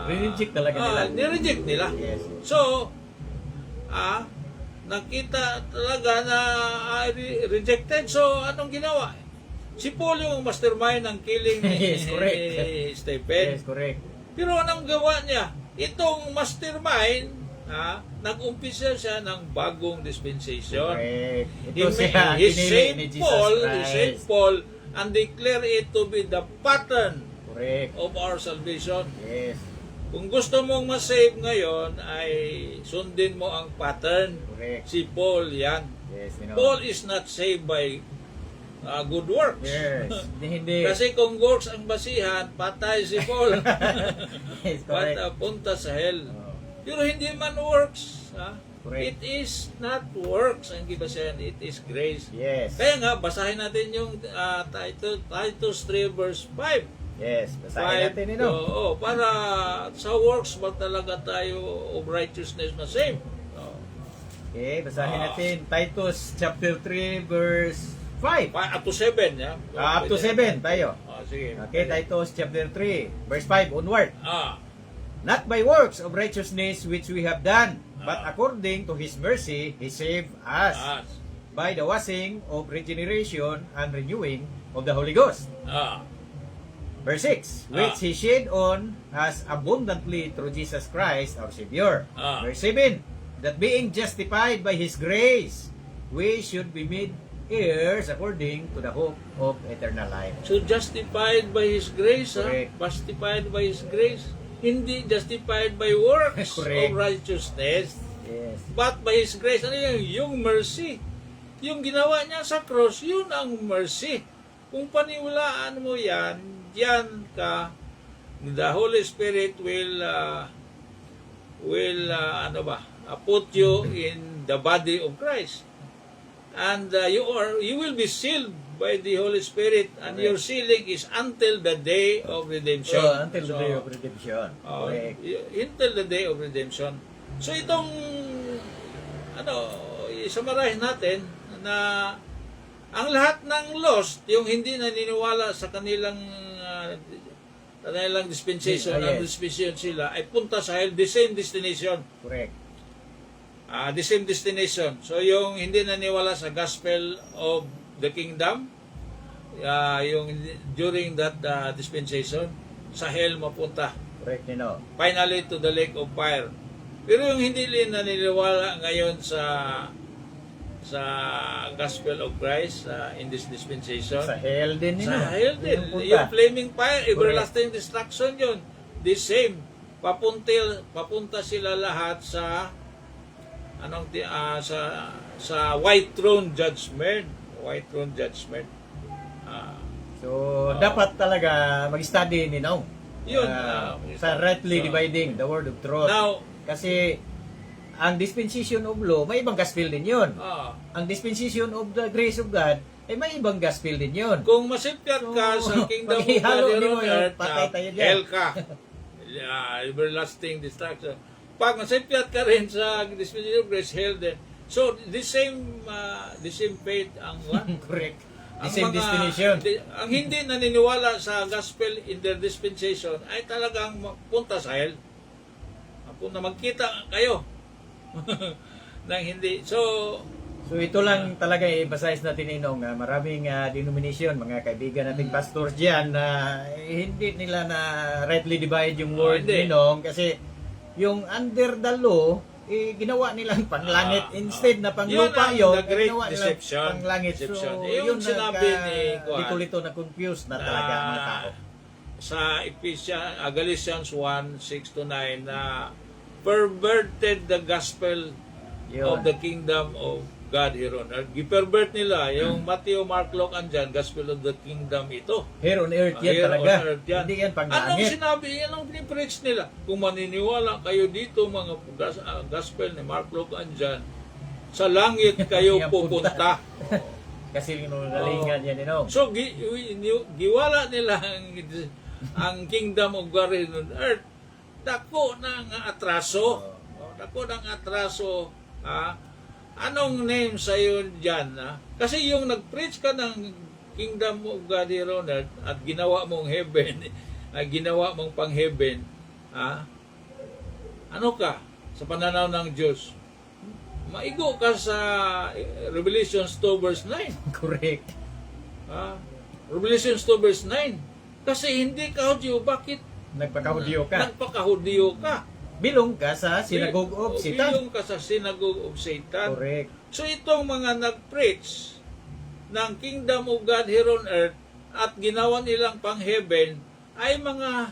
A: Re-reject talaga nila.
B: Nireject nila.
A: Yes.
B: So, nakita talaga na rejected. So, anong ginawa? Si Paul yung mastermind ng killing ni
A: Yes, correct.
B: Stephen.
A: Yes, correct.
B: Pero anong gawa niya? Itong mastermind, nag-umpisa siya ng bagong dispensation.
A: Correct.
B: He
A: Ito siya,
B: he
A: pinili
B: saved
A: ni Jesus Christ.
B: Paul and declare it to be the pattern
A: Correct.
B: of our salvation.
A: Yes.
B: Kung gusto mong ma-save ngayon, ay sundin mo ang pattern.
A: Correct.
B: Si Paul yan.
A: Yes,
B: Paul is not saved by good works.
A: Yes. Hindi.
B: Kasi kung works ang basihan, patay si Paul.
A: Yes, correct.
B: Punta sa hell.
A: Oh.
B: Pero hindi man works.
A: Correct.
B: It is not works ang gibasihan. It is grace.
A: Yes.
B: Kaya nga, basahin natin yung Titus 3 verse 5.
A: Yes. Basahin natin ito.
B: Oo, para sa works ba talaga tayo of righteousness na save?
A: Okay, basahin natin Titus chapter 3 verse 5.
B: Up to 7, ya?
A: Up to 7 tayo.
B: Sige.
A: Okay, Titus chapter 3 verse 5 onward.
B: Ah,
A: Not by works of righteousness which we have done, but according to His mercy, He saved us by the washing of regeneration and renewing of the Holy Ghost. Verse 6, which He shed on us abundantly through Jesus Christ our Savior. Verse 7, that being justified by His grace, we should be made heirs according to the hope of eternal life.
B: so justified by His grace,
A: Correct.
B: Justified by His grace. Hindi justified by works
A: Correct.
B: of righteousness,
A: Yes.
B: but by His grace. Ano yun? Yung mercy. Yung ginawa niya sa cross, yun ang mercy. Kung paniwalaan mo yan, yan ka, the Holy Spirit will put you in the body of Christ. And you will be sealed by the Holy Spirit, and your sealing is until the day of redemption.
A: Until the day of redemption. Correct.
B: Until the day of redemption. So itong i-summarize natin na ang lahat ng lost, yung hindi naniniwala sa kanilang dispensation, ang dispensation sila, ay punta sa hell, the same destination.
A: Correct.
B: The same destination. So yung hindi naniwala sa gospel of the kingdom, yung during that dispensation, sa hell mapunta.
A: Correct, Nino.
B: Finally to the lake of fire. Pero yung hindi naniniwala ngayon sa gospel of Christ in this dispensation,
A: Sa hell din, Nino.
B: sa hell din.
A: Yun punta.
B: Yung flaming fire, everlasting destruction yun. The same. Papunta sila lahat sa sa white throne judgment. White throne judgment.
A: So, dapat talaga mag-study, Nino.
B: Yun.
A: Sa rightly dividing the word of truth.
B: Now,
A: Kasi, ang dispensation of law, may ibang gospel din yun. Ang dispensation of the grace of God, ay may ibang gospel din yun.
B: kung masipyat ka sa kingdom of
A: paghihalo
B: God here
A: mo
B: on
A: yun,
B: earth,
A: patay tayo dyan.
B: hell ka. Everlasting destruction. Pag masipyat ka rin sa dispensation of grace, hell din. So, the same faith ang
A: Correct. The
B: ang
A: same destination.
B: ang hindi naniniwala sa gospel in their dispensation ay talagang punta sa hell. Na magkita kayo nang hindi. So
A: ito lang talaga i-emphasize natin, Inong, maraming denomination, mga kaibigan nating pastors dyan, na hindi nila na rightly divide yung word,
B: Hindi.
A: Inong, kasi yung under the law, ginawa nilang panglangit instead na
B: Yun
A: panglupa
B: ang
A: yun,
B: the great
A: ginawa nilang
B: deception.
A: panglangit.
B: Deception.
A: So,
B: Yung
A: yun
B: sinabi ni Kuan,
A: di ko lito na confused na talaga ang mga tao.
B: Sa Galatians 1, 6 to 9 na perverted the gospel
A: Yun.
B: of the kingdom of God here on earth. Gipervert nila yung Matthew, Mark, Luke, andyan, gospel of the kingdom ito.
A: Here on earth yan
B: Here
A: talaga.
B: on earth yan.
A: Hindi yan
B: Anong
A: panglangit.
B: sinabi? Yan ang pinipreach nila. Kung maniniwala kayo dito, mga gospel ni Mark, Luke, andyan, sa langit kayo
A: Yan
B: pupunta.
A: Kasi galingan yan,
B: So, giwala nila ang kingdom of God here on earth. Dako ng atraso. Dako ng atraso. Anong name sa iyo dyan? Kasi yung nag-preach ka ng kingdom of God here on earth at ginawa mong heaven, ginawa mong pang-heaven, ano ka sa pananaw ng Diyos? Maigo ka sa Revelations 2 verse 9.
A: Correct.
B: Revelations 2 verse 9. Kasi hindi ka Hudyo, bakit
A: Nagpakahudyo ka.
B: nagpakahudyo ka?
A: Bilong ka sa Synagogue of Satan.
B: Bilong ka sa Synagogue of Satan.
A: Correct.
B: So itong mga nag-preach ng Kingdom of God here on earth at ginawa nilang pang-heaven ay mga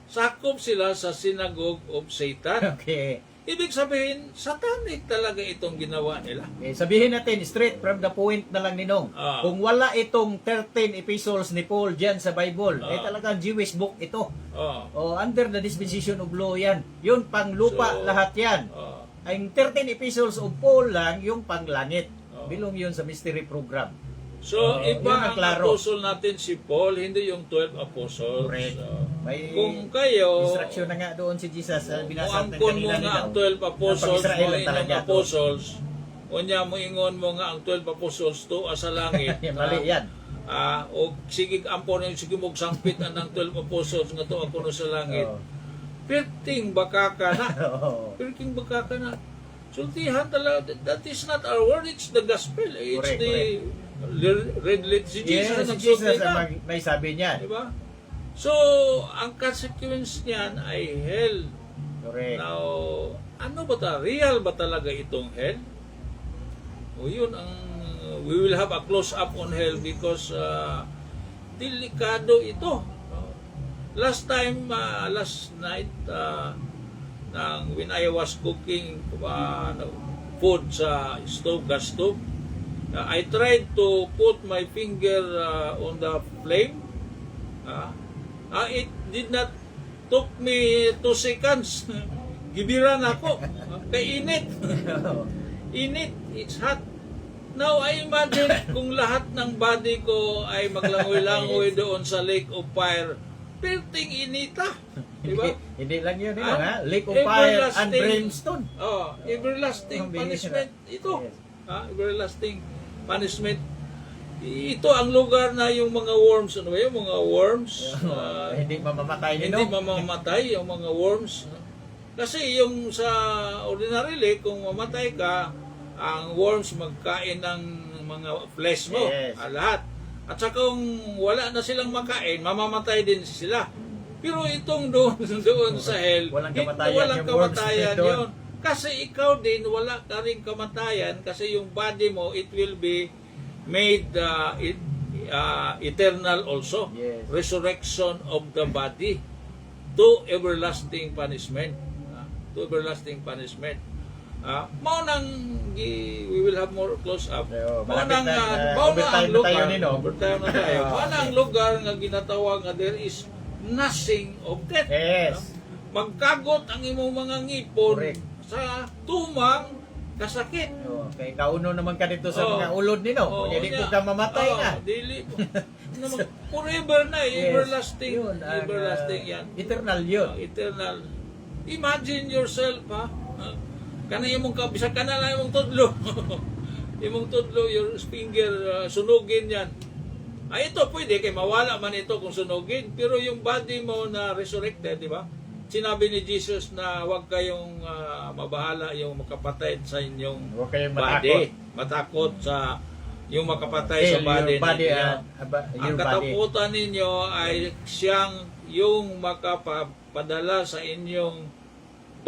B: sakop sila sa Synagogue of Satan.
A: Okay.
B: Ibig sabihin, satanic talaga itong ginawa nila.
A: Sabihin natin straight from the point na lang ninong. Kung wala itong 13 epistles ni Paul dyan sa Bible, talagang Jewish book ito. Under the dispensation of law yan. Yun pang lupa
B: So,
A: lahat yan. Ang 13 epistles of Paul lang yung panglangit. Bilong yun sa mystery program.
B: So,
A: yun
B: iba
A: ang
B: ang
A: klaro.
B: apostle natin si Paul, hindi yung 12 apostles.
A: Correct. May
B: Kung kayo,
A: instruction na nga doon si Jesus sa binasa natin
B: muangkon mo
A: kanina
B: nga ang
A: nila.
B: 12 apostles,
A: Pag-Israel
B: mo
A: lang
B: inyong
A: talaga to.
B: apostles, unya mo ingon mo nga ang 12 apostles to sa langit.
A: Mali yan.
B: O sige ampon yung sige mong sangpit ang 12 apostles nga to ako no sa langit. Perting baka ka na. Perting baka ka na. Sultihan talaga, that is not our word, it's the gospel. It's
A: Correct,
B: red letter. Si Jesus
A: Yes,
B: ang
A: si Jesus
B: nagsulti na.
A: ang may sabi niya.
B: Diba? So, ang consequence niyan ay hell.
A: Correct.
B: Now, ano ba ta? Real ba talaga itong hell? O yun ang we will have a close up on hell because delikado ito. Last night when I was cooking food sa gas stove, I tried to put my finger on the flame. It did not took me 2 seconds. Gibiran ako. Kay init. Init. It's hot. Now, I imagine kung lahat ng body ko ay maglangoy-langoy doon sa lake of fire, perting inita. Diba?
A: Hindi lang yun, ha? Lake of fire and brimstone.
B: Everlasting
A: Ang
B: punishment. Ito.
A: Yes.
B: Everlasting punishment. Ito ang lugar na yung mga worms, ano ba yung mga worms?
A: Hindi mamamatay
B: Hindi mamamatay yung mga worms. Kasi yung sa ordinary lake, kung mamatay ka, ang worms magkain ng mga flesh mo,
A: Yes.
B: Lahat. At saka kung wala na silang makain, mamamatay din sila. Pero itong doon sa hell,
A: Walang
B: walang
A: kamatayan yung
B: kamatayan
A: worms
B: yun. Kasi ikaw din, wala ka rin kamatayan kasi yung body mo, it will be made eternal also.
A: Yes.
B: Resurrection of the body to everlasting punishment. To everlasting punishment. Mao nang we will have more close up.
A: Malapit na,
B: ang
A: overtime na tayo
B: lugar.
A: nino.
B: Overtime na tayo. Mao na ang lugar nga ginatawag nga there is nothing of death.
A: Yes.
B: Magkagot ang imong mga ngipon
A: Correct.
B: sa tumang kasakit.
A: Kay kauno naman ka dito sa mga ulod nino. Hindi ko ka mamatay na.
B: Dili. Forever na,
A: Yes.
B: everlasting.
A: Yun,
B: Everlasting yan.
A: Eternal yun.
B: Eternal. Imagine yourself, ha? Kana imong kabisa ka na lang imong tudlo. Imong tudlo, your finger, sunugin yan. Ito pwede, kay mawala man ito kung sunugin. Pero yung body mo na resurrected, di ba? Sinabi ni Jesus na huwag kayong mabahala yung makapatay sa inyong
A: Huwag kayong
B: body. Matakot sa yung makapatay sa body ninyo. Ang katakutan ninyo ay siyang yung makapadala sa inyong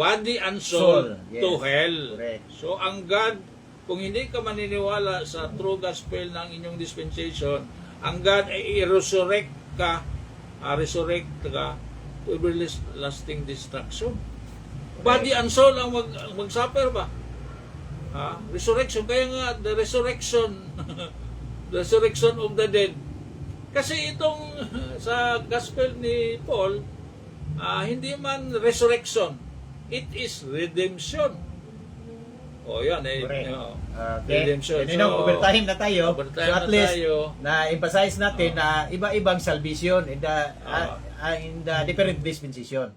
B: body and soul,
A: Yes.
B: to hell.
A: Correct.
B: So ang God, kung hindi ka maniniwala sa true gospel ng inyong dispensation, ang God ay i-resurrect ka, to everlasting destruction. Body and soul ang mag-suffer ba? Resurrection. Kaya nga, the resurrection, the resurrection of the dead. Kasi itong sa gospel ni Paul, hindi man resurrection, it is redemption. O yan,
A: Correct. Okay.
B: Redemption.
A: So, overtime na tayo.
B: Overtime
A: So at
B: na
A: least,
B: tayo.
A: na-emphasize natin na iba-ibang salvation in the different dispensation.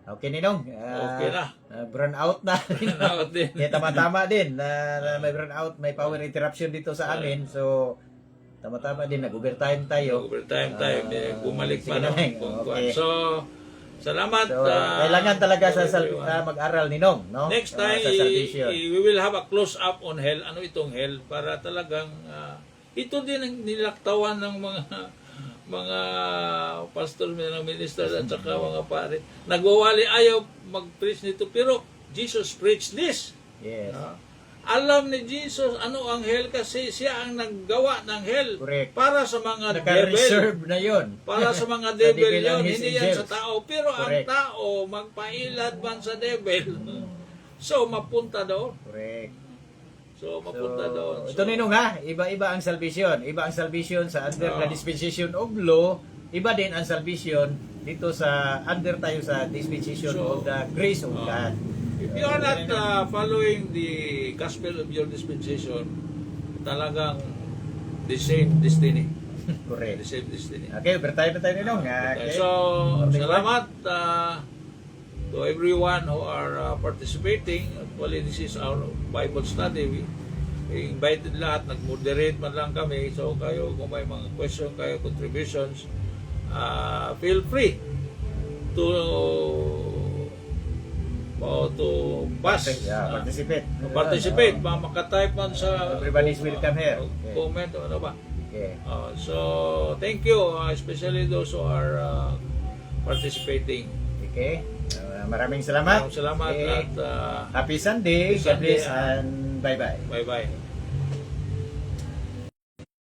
A: Okay, Ninong?
B: Okay na.
A: Burn out na.
B: Burnout din.
A: Kaya tama-tama din na may burn out, may power interruption dito sa amin. So, tama-tama din, nag-overtime tayo.
B: Overtime tayo. Bumalik pa
A: sige na,
B: naman.
A: okay.
B: So, salamat.
A: So, kailangan talaga sa
B: everyone.
A: mag-aral, Ninong. No?
B: Next time,
A: Sa salvation.
B: we will have a close-up on hell. Ano itong hell? Para talagang, ito din ang nilaktawan ng mga pastor, mga minister, at saka mga pare. Nagwawali, ayaw mag-preach nito. Pero, Jesus preached this.
A: Yes.
B: Alam ni Jesus ano ang hell kasi siya ang naggawa ng hell.
A: Correct.
B: Para sa mga devil.
A: Naka-reserve na yun.
B: Para sa mga
A: Sa
B: devil
A: devil
B: yun,
A: and his
B: hindi yan sa
A: angels.
B: tao. Pero
A: Correct.
B: ang tao, magpailad man sa devil. So, mapunta doon.
A: Correct.
B: So, mapunta doon.
A: Ito Ninong ha, iba-iba ang salvation. Iba ang salvation sa under the dispensation of law. Iba din ang salvation dito sa under tayo sa dispensation
B: So,
A: of the grace of God.
B: If you are not following the gospel of your dispensation, talagang the same destiny. The
A: Correct.
B: same destiny.
A: Okay, overtime na tayo Ninong. Okay.
B: So,
A: Okay.
B: salamat to everyone who are participating. Actually, this is our Bible study. We invited lahat, nag-moderate man lang kami. So, kayo, kung may mga question kayo, contributions, feel free to pass. Participate. Makatype man sa
A: Everybody's welcome here. Okay.
B: comment o ano ba.
A: Okay.
B: So, thank you, especially those who are participating.
A: Okay. Maraming salamat.
B: Maraming salamat
A: Okay.
B: at
A: Happy Sunday.
B: Happy
A: God bless
B: Sunday,
A: and bye-bye.
B: bye-bye.